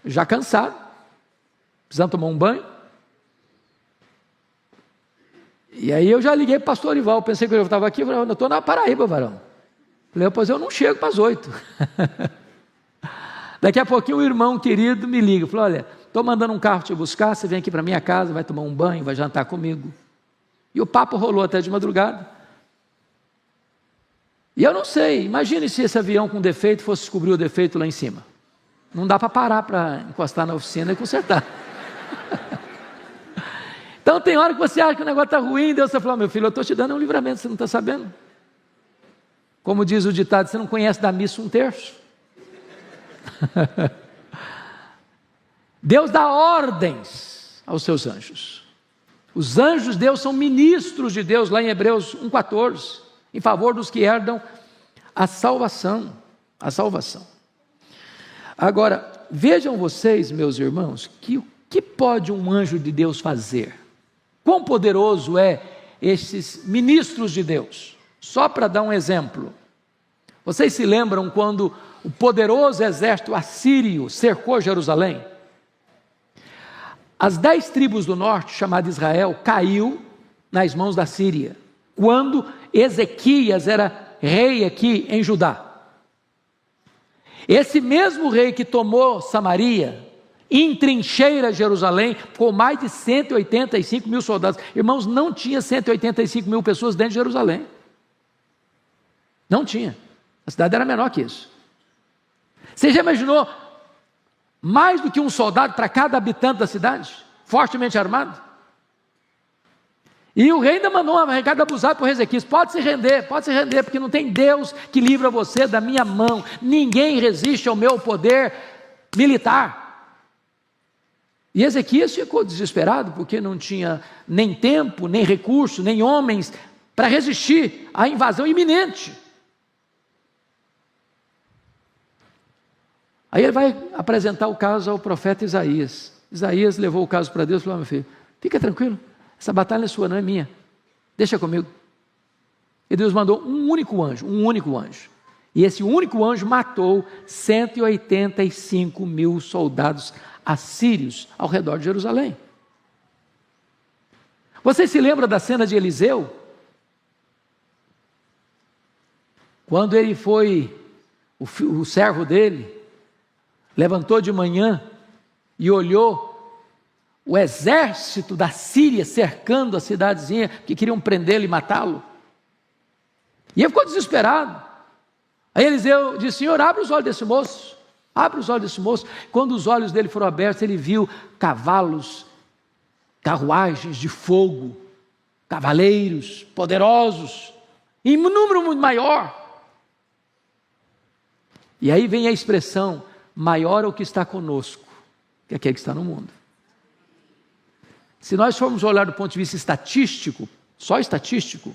Já cansado, precisando tomar um banho. E aí eu já liguei para o pastor Orival, pensei que eu estava aqui, eu falei, eu estou na Paraíba, varão. Falei, pois eu não chego para as 8. Daqui a pouquinho o irmão querido me liga, falou, olha, estou mandando um carro te buscar, você vem aqui para minha casa, vai tomar um banho, vai jantar comigo. E o papo rolou até de madrugada. E eu não sei, imagine se esse avião com defeito fosse descobrir o defeito lá em cima. Não dá para parar para encostar na oficina e consertar. Então tem hora que você acha que o negócio está ruim, Deus está falando, meu filho, eu estou te dando um livramento, você não está sabendo? Como diz o ditado, você não conhece da missa 1/3. Deus dá ordens aos seus anjos. Os anjos de Deus são ministros de Deus, lá em Hebreus 1,14. em favor dos que herdam a salvação. A salvação. Agora, vejam vocês, meus irmãos, que o que pode um anjo de Deus fazer? Quão poderoso é esses ministros de Deus? Só para dar um exemplo. Vocês se lembram quando o poderoso exército assírio cercou Jerusalém? As 10 tribos do norte, chamada Israel, caiu nas mãos da Síria, quando Ezequias era rei aqui em Judá. Esse mesmo rei que tomou Samaria, entrincheira Jerusalém, com mais de 185 mil soldados. Irmãos, não tinha 185 mil pessoas dentro de Jerusalém. Não tinha. A cidade era menor que isso. Você já imaginou mais do que um soldado para cada habitante da cidade? Fortemente armado? E o rei ainda mandou um recado abusado para o Ezequias: pode se render, porque não tem Deus que livra você da minha mão. Ninguém resiste ao meu poder militar. E Ezequias ficou desesperado, porque não tinha nem tempo, nem recurso, nem homens para resistir à invasão iminente. Aí ele vai apresentar o caso ao profeta Isaías. Isaías levou o caso para Deus e falou: meu filho, fica tranquilo, essa batalha é sua, não é minha, deixa comigo. E Deus mandou um único anjo. E esse único anjo matou 185 mil soldados assírios ao redor de Jerusalém. Você se lembra da cena de Eliseu? Quando ele foi, o servo dele, levantou de manhã e olhou o exército da Síria cercando a cidadezinha, que queriam prendê-lo e matá-lo. E ele ficou desesperado. Aí Eliseu disse: Senhor, abre os olhos desse moço. Abre os olhos desse moço. Quando os olhos dele foram abertos, ele viu cavalos, carruagens de fogo, cavaleiros poderosos, em um número muito maior. E aí vem a expressão: maior é o que está conosco que aquele que está no mundo. Se nós formos olhar do ponto de vista estatístico, só estatístico,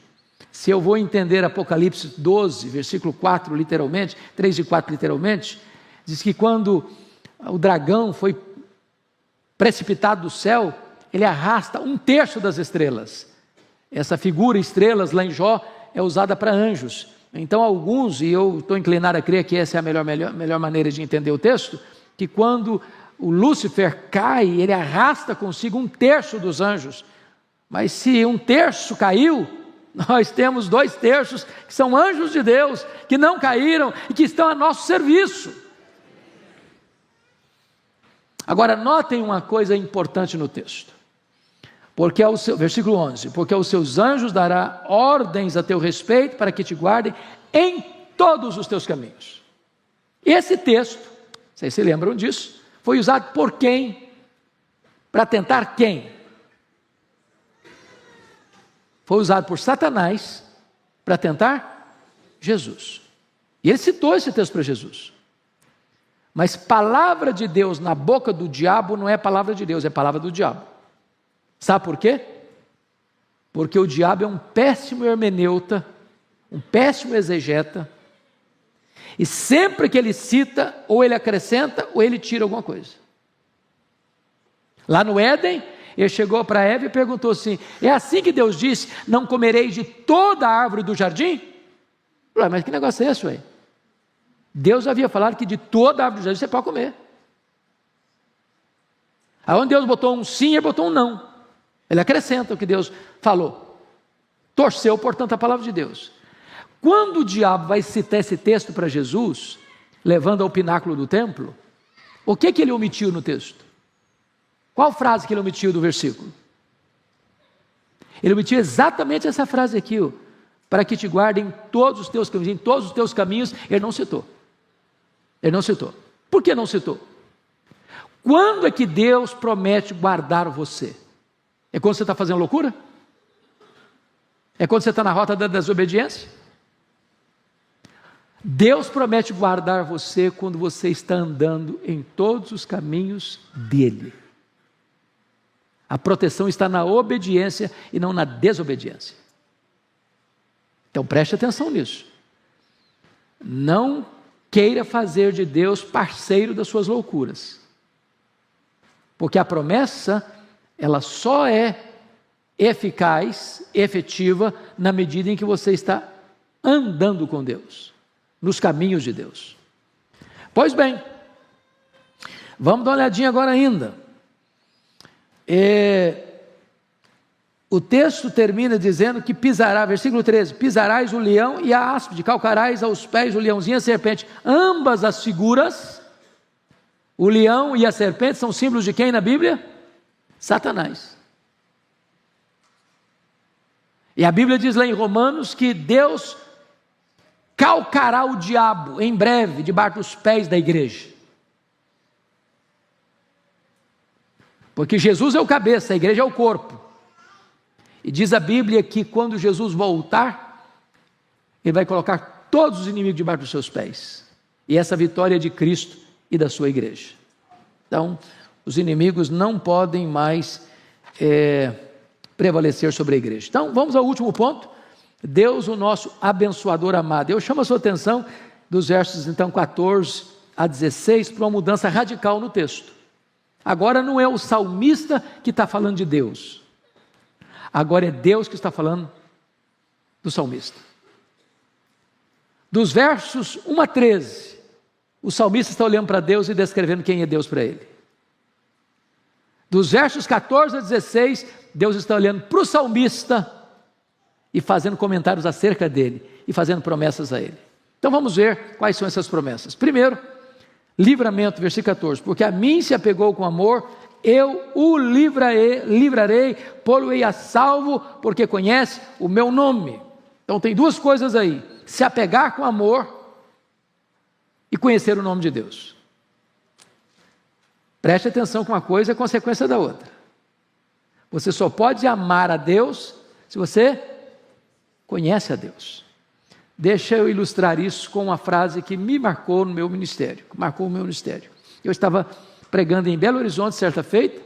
se eu vou entender Apocalipse 12, versículo 4 literalmente, 3 e 4 literalmente, diz que quando o dragão foi precipitado do céu, ele arrasta 1/3 das estrelas. Essa figura estrelas lá em Jó é usada para anjos. Então alguns, e eu estou inclinado a crer que essa é a melhor maneira de entender o texto, que quando o Lúcifer cai, ele arrasta consigo 1/3 dos anjos. Mas se 1/3 caiu, nós temos 2/3 que são anjos de Deus, que não caíram e que estão a nosso serviço. Agora notem uma coisa importante no texto. Porque versículo 11, porque aos seus anjos dará ordens a teu respeito, para que te guardem em todos os teus caminhos. Esse texto, vocês se lembram disso, foi usado por quem? Para tentar quem? Foi usado por Satanás para tentar Jesus. E ele citou esse texto para Jesus. Mas palavra de Deus na boca do diabo não é palavra de Deus, é palavra do diabo. Sabe por quê? Porque o diabo é um péssimo hermeneuta, um péssimo exegeta, e sempre que ele cita, ou ele acrescenta, ou ele tira alguma coisa. Lá no Éden, ele chegou para Eva e perguntou assim: é assim que Deus disse, não comereis de toda a árvore do jardim? Ué, mas que negócio é esse, ué? Deus havia falado que de toda a árvore do jardim você pode comer. Aonde Deus botou um sim, ele botou um não. Ele acrescenta o que Deus falou. Torceu, portanto, a palavra de Deus. Quando o diabo vai citar esse texto para Jesus, levando ao pináculo do templo, o que ele omitiu no texto? Qual frase que ele omitiu do versículo? Ele omitiu exatamente essa frase aqui, ó, para que te guardem todos os teus caminhos. Em todos os teus caminhos, ele não citou. Ele não citou. Por que não citou? Quando é que Deus promete guardar você? É quando você está fazendo loucura? É quando você está na rota da desobediência? Deus promete guardar você quando você está andando em todos os caminhos dele. A proteção está na obediência e não na desobediência. Então preste atenção nisso. Não queira fazer de Deus parceiro das suas loucuras. Porque a promessa, ela só é eficaz, efetiva, na medida em que você está andando com Deus, nos caminhos de Deus. Pois bem, vamos dar uma olhadinha agora ainda. O texto termina dizendo que pisará, versículo 13, pisarás o leão e a áspide, calcarás aos pés o leãozinho e a serpente. Ambas as figuras, o leão e a serpente, são símbolos de quem na Bíblia? Satanás. E a Bíblia diz lá em Romanos que Deus calcará o diabo em breve debaixo dos pés da igreja. Porque Jesus é o cabeça, a igreja é o corpo. E diz a Bíblia que quando Jesus voltar, Ele vai colocar todos os inimigos debaixo dos seus pés. E essa vitória é de Cristo e da sua igreja. Então, os inimigos não podem mais prevalecer sobre a igreja. Então, vamos ao último ponto. Deus, o nosso abençoador amado. Eu chamo a sua atenção dos versos, então, 14 a 16, para uma mudança radical no texto. Agora não é o salmista que está falando de Deus. Agora é Deus que está falando do salmista. Dos versos 1 a 13, o salmista está olhando para Deus e descrevendo quem é Deus para ele. Dos versos 14 a 16, Deus está olhando para o salmista e fazendo comentários acerca dele e fazendo promessas a ele. Então vamos ver quais são essas promessas. Primeiro, livramento, versículo 14, porque a mim se apegou com amor, eu o livrarei, pô-lo-ei a salvo, porque conhece o meu nome. Então tem duas coisas aí: se apegar com amor e conhecer o nome de Deus. Preste atenção que uma coisa é consequência da outra. Você só pode amar a Deus se você conhece a Deus. Deixa eu ilustrar isso com uma frase que me marcou no meu ministério, marcou o meu ministério. Eu estava pregando em Belo Horizonte certa feita,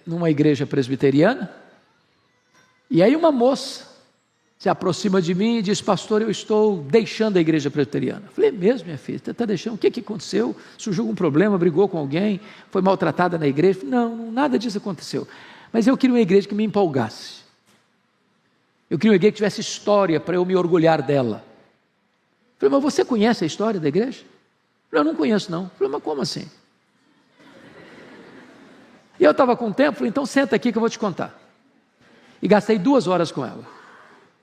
numa igreja presbiteriana, e aí uma moça se aproxima de mim e diz: pastor, eu estou deixando a igreja presbiteriana. Eu falei: mesmo, minha filha, você está deixando? O que aconteceu? Surgiu algum problema? Brigou com alguém? Foi maltratada na igreja? Não, nada disso aconteceu. Mas eu queria uma igreja que me empolgasse. Eu queria uma igreja que tivesse história para eu me orgulhar dela. Eu falei: mas você conhece a história da igreja? Eu falei: eu não conheço não. Eu falei: mas como assim? E eu estava com tempo, falei: então senta aqui que eu vou te contar. E gastei 2 horas com ela.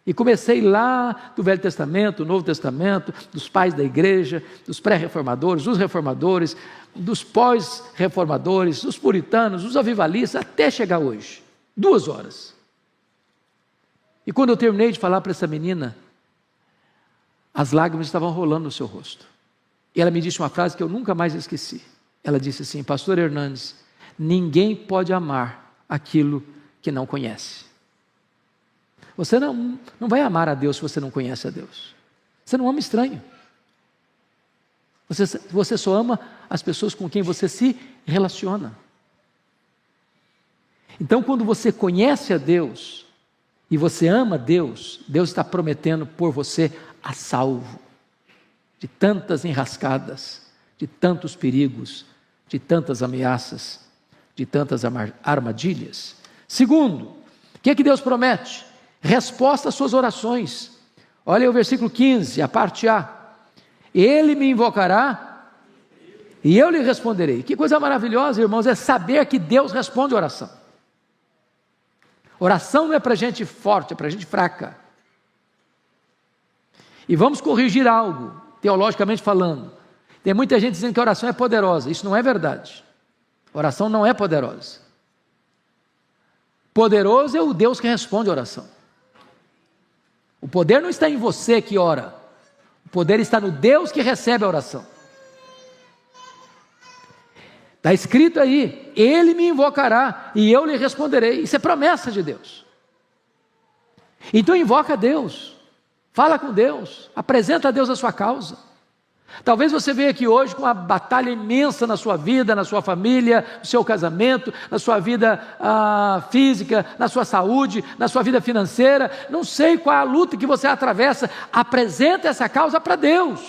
E comecei lá do Velho Testamento, do Novo Testamento, dos pais da igreja, dos pré-reformadores, dos reformadores, dos pós-reformadores, dos puritanos, dos avivalistas, até chegar hoje. 2 horas. E quando eu terminei de falar para essa menina, as lágrimas estavam rolando no seu rosto. E ela me disse uma frase que eu nunca mais esqueci. Ela disse assim: pastor Hernandes, ninguém pode amar aquilo que não conhece. Você não vai amar a Deus se você não conhece a Deus. Você não ama estranho. Você só ama as pessoas com quem você se relaciona. Então, quando você conhece a Deus e você ama Deus, Deus está prometendo pôr você a salvo de tantas enrascadas, de tantos perigos, de tantas ameaças, de tantas armadilhas. Segundo, o que é que Deus promete? Resposta às suas orações. Olha o versículo 15, a parte A. Ele me invocará e eu lhe responderei. Que coisa maravilhosa, irmãos, é saber que Deus responde a oração. Oração não é para gente forte, é para gente fraca. E vamos corrigir algo, teologicamente falando. Tem muita gente dizendo que a oração é poderosa. Isso não é verdade. A oração não é poderosa. Poderoso é o Deus que responde a oração. O poder não está em você que ora. O poder está no Deus que recebe a oração. Está escrito aí: Ele me invocará e eu lhe responderei. Isso é promessa de Deus. Então invoca a Deus, fala com Deus, apresenta a Deus a sua causa. Talvez você veja aqui hoje com uma batalha imensa na sua vida, na sua família, no seu casamento, na sua vida física, na sua saúde, na sua vida financeira. Não sei qual é a luta que você atravessa. Apresenta essa causa para Deus.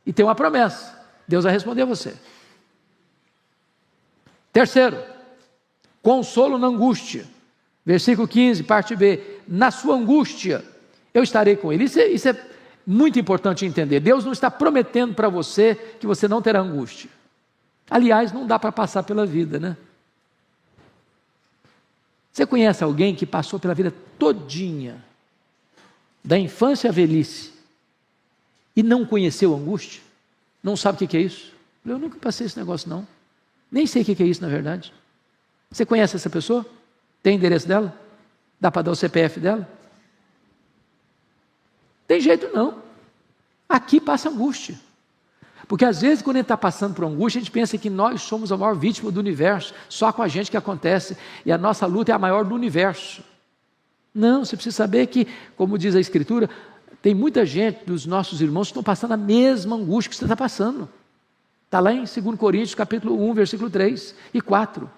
E tem uma promessa. Deus vai responder a você. Terceiro, consolo na angústia. Versículo 15, parte B. Na sua angústia, eu estarei com ele. Isso é muito importante entender. Deus não está prometendo para você que você não terá angústia. Aliás, não dá para passar pela vida, né? Você conhece alguém que passou pela vida todinha, da infância à velhice, e não conheceu angústia? Não sabe o que é isso? Eu nunca passei esse negócio não. Nem sei o que é isso na verdade. Você conhece essa pessoa? Tem endereço dela? Dá para dar o CPF dela? Tem jeito não. Aqui passa angústia. Porque às vezes quando a gente está passando por angústia, a gente pensa que nós somos a maior vítima do universo, só com a gente que acontece, e a nossa luta é a maior do universo. Não, você precisa saber que, como diz a Escritura, tem muita gente dos nossos irmãos que estão passando a mesma angústia que você está passando. Está lá em 2 Coríntios, capítulo 1, versículo 3 e 4.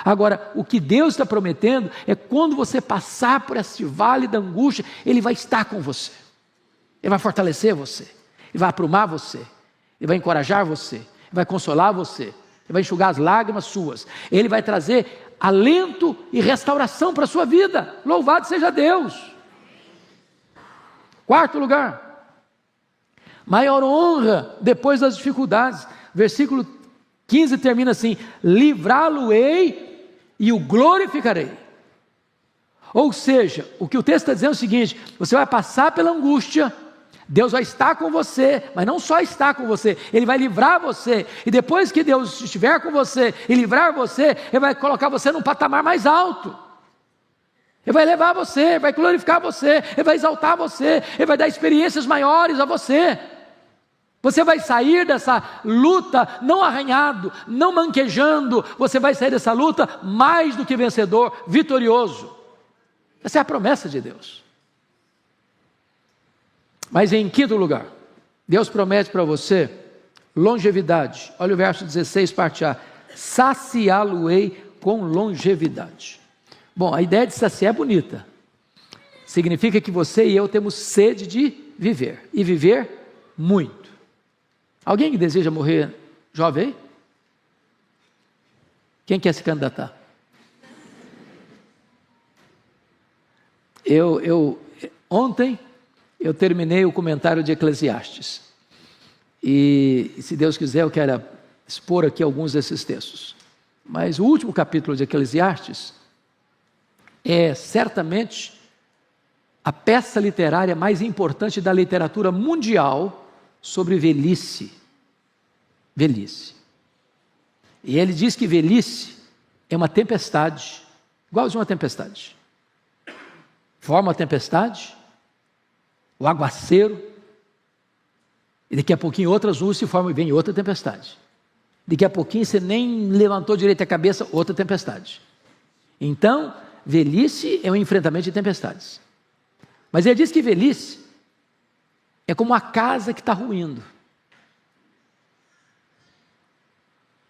Agora, o que Deus está prometendo é quando você passar por esse vale da angústia, Ele vai estar com você. Ele vai fortalecer você. Ele vai aprumar você. Ele vai encorajar você. Ele vai consolar você. Ele vai enxugar as lágrimas suas. Ele vai trazer alento e restauração para a sua vida. Louvado seja Deus. Quarto lugar. Maior honra depois das dificuldades. Versículo 15 termina assim: livrá-lo-ei e o glorificarei. Ou seja, o que o texto está dizendo é o seguinte: você vai passar pela angústia, Deus vai estar com você, mas não só estar com você, Ele vai livrar você, e depois que Deus estiver com você e livrar você, Ele vai colocar você num patamar mais alto. Ele vai levar você, Ele vai glorificar você, Ele vai exaltar você, Ele vai dar experiências maiores a você. Você vai sair dessa luta não arranhado, não manquejando, você vai sair dessa luta mais do que vencedor, vitorioso. Essa é a promessa de Deus. Mas em quinto lugar, Deus promete para você longevidade. Olha o verso 16, parte A: saciá-lo-ei com longevidade. Bom, a ideia de saciar é bonita. Significa que você e eu temos sede de viver, e viver muito. Alguém que deseja morrer jovem aí? Quem quer se candidatar? Ontem eu terminei o comentário de Eclesiastes. E se Deus quiser eu quero expor aqui alguns desses textos. Mas o último capítulo de Eclesiastes é certamente a peça literária mais importante da literatura mundial sobre velhice. Velhice. E ele diz que velhice é uma tempestade, igualzinho uma tempestade. Forma a tempestade, o aguaceiro, e daqui a pouquinho outras nuvens se formam e vem outra tempestade. Daqui a pouquinho você nem levantou direito a cabeça, outra tempestade. Então, velhice é um enfrentamento de tempestades. Mas ele diz que velhice é como uma casa que está ruindo.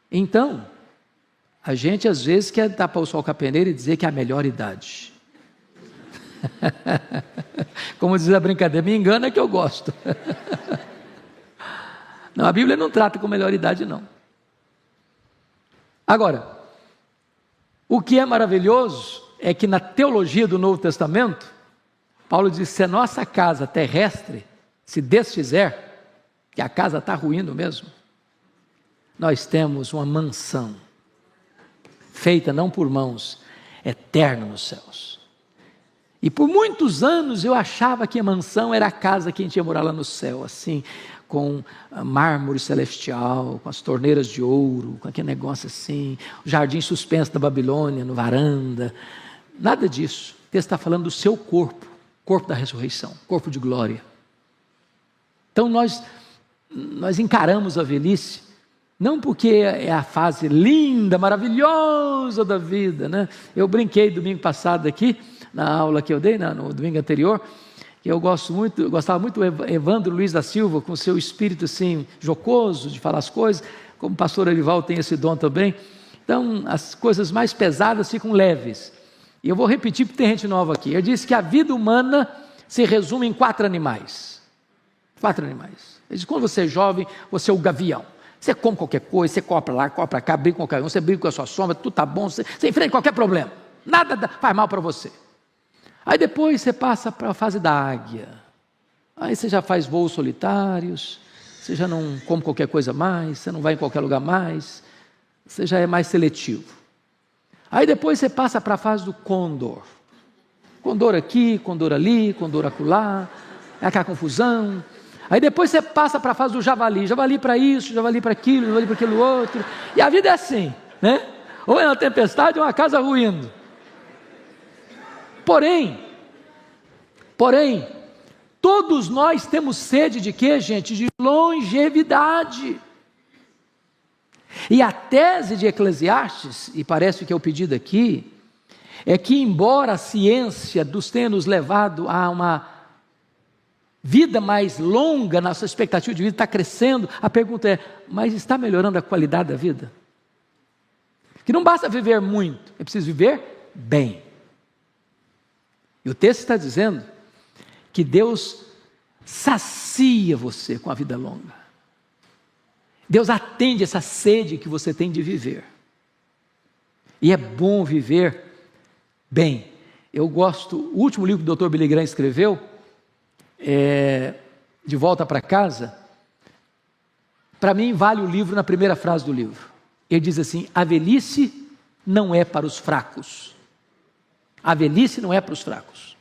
Então, a gente às vezes quer dar para o sol com a peneira e dizer que é a melhor idade. Como diz a brincadeira, me engana que eu gosto. Não, a Bíblia não trata com melhor idade não. Agora, o que é maravilhoso é que na teologia do Novo Testamento, Paulo diz: se a nossa casa terrestre se desfizer, que a casa está ruindo mesmo, nós temos uma mansão, feita não por mãos, eterna nos céus. E por muitos anos eu achava que a mansão era a casa que a gente ia morar lá no céu, assim, com mármore celestial, com as torneiras de ouro, com aquele negócio assim, o jardim suspenso da Babilônia, no varanda. Nada disso. O texto está falando do seu corpo, corpo da ressurreição, corpo de glória. Então nós encaramos a velhice, não porque é a fase linda, maravilhosa da vida, né? Eu brinquei domingo passado aqui, na aula que eu dei, no domingo anterior, Eu gostava muito do Evandro Luiz da Silva, com seu espírito assim, jocoso, de falar as coisas, como o pastor Arival tem esse dom também. Então, as coisas mais pesadas ficam leves. E eu vou repetir porque tem gente nova aqui. Eu disse que a vida humana se resume em 4 animais. 4 animais. Ele diz, quando você é jovem, você é o gavião. Você come qualquer coisa, você compra lá, compra cá, briga com qualquer um, você briga com a sua sombra, tudo está bom, você enfrenta qualquer problema. Nada faz mal para você. Aí depois você passa para a fase da águia. Aí você já faz voos solitários, você já não come qualquer coisa mais, você não vai em qualquer lugar mais, você já é mais seletivo. Aí depois você passa para a fase do condor. Condor aqui, condor ali, condor acolá, é aquela confusão. Aí depois você passa para a fase do javali. Javali para isso, javali para aquilo, javali para aquilo outro. E a vida é assim, né? Ou é uma tempestade ou uma casa ruindo. Porém, todos nós temos sede de quê, gente? De longevidade. E a tese de Eclesiastes, e parece que é o pedido aqui, é que embora a ciência nos tenha nos levado a uma vida mais longa, nossa expectativa de vida está crescendo, a pergunta é, mas está melhorando a qualidade da vida? Que não basta viver muito, é preciso viver bem. E o texto está dizendo que Deus sacia você com a vida longa. Deus atende essa sede que você tem de viver. E é bom viver bem. Eu gosto, o último livro que o Dr. Billy Graham escreveu, De Volta para Casa, para mim vale o livro na primeira frase do livro. Ele diz assim, a velhice não é para os fracos. A velhice não é para os fracos.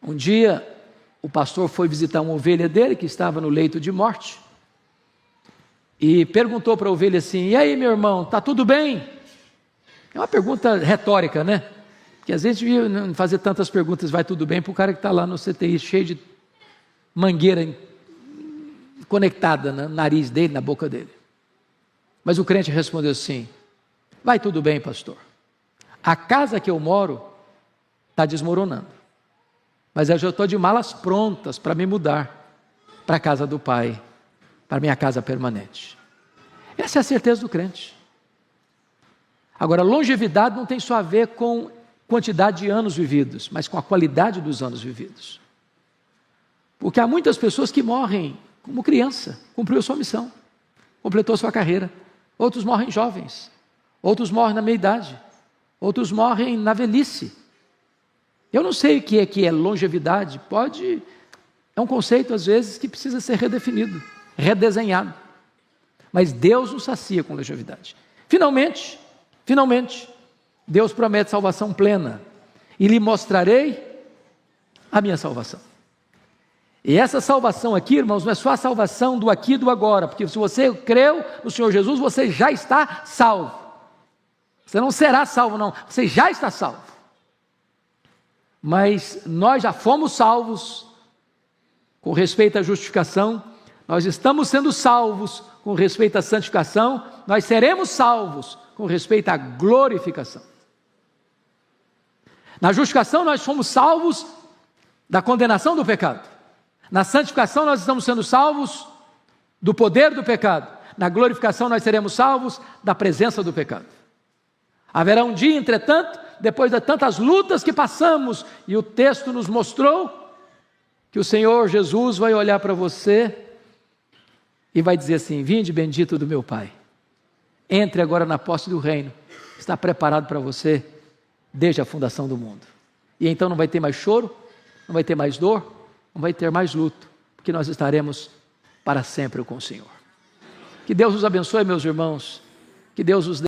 Um dia, o pastor foi visitar uma ovelha dele, que estava no leito de morte, e perguntou para a ovelha assim, e aí meu irmão, está tudo bem? É uma pergunta retórica, né? Porque às vezes não fazer tantas perguntas, vai tudo bem, para o cara que está lá no CTI, cheio de mangueira conectada no nariz dele, na boca dele. Mas o crente respondeu assim, vai tudo bem, pastor. A casa que eu moro está desmoronando. Mas eu já estou de malas prontas para me mudar para a casa do Pai, para a minha casa permanente. Essa é a certeza do crente. Agora, longevidade não tem só a ver com quantidade de anos vividos, mas com a qualidade dos anos vividos. Porque há muitas pessoas que morrem como criança, cumpriu sua missão, completou sua carreira. Outros morrem jovens, outros morrem na meia-idade, outros morrem na velhice. Eu não sei o que é longevidade, é um conceito às vezes que precisa ser redefinido, redesenhado. Mas Deus nos sacia com longevidade. Finalmente, Deus promete salvação plena, e lhe mostrarei a minha salvação. E essa salvação aqui, irmãos, não é só a salvação do aqui e do agora, porque se você creu no Senhor Jesus, você já está salvo. Você não será salvo não, você já está salvo. Mas nós já fomos salvos com respeito à justificação, nós estamos sendo salvos com respeito à santificação, nós seremos salvos com respeito à glorificação. Na justificação nós fomos salvos da condenação do pecado. Na santificação nós estamos sendo salvos do poder do pecado. Na glorificação nós seremos salvos da presença do pecado. Haverá um dia, entretanto, depois de tantas lutas que passamos, e o texto nos mostrou que o Senhor Jesus vai olhar para você e vai dizer assim, vinde bendito do meu Pai, entre agora na posse do reino, está preparado para você desde a fundação do mundo. E então não vai ter mais choro, não vai ter mais dor, não vai ter mais luto, porque nós estaremos para sempre com o Senhor. Que Deus os abençoe, meus irmãos, que Deus os dê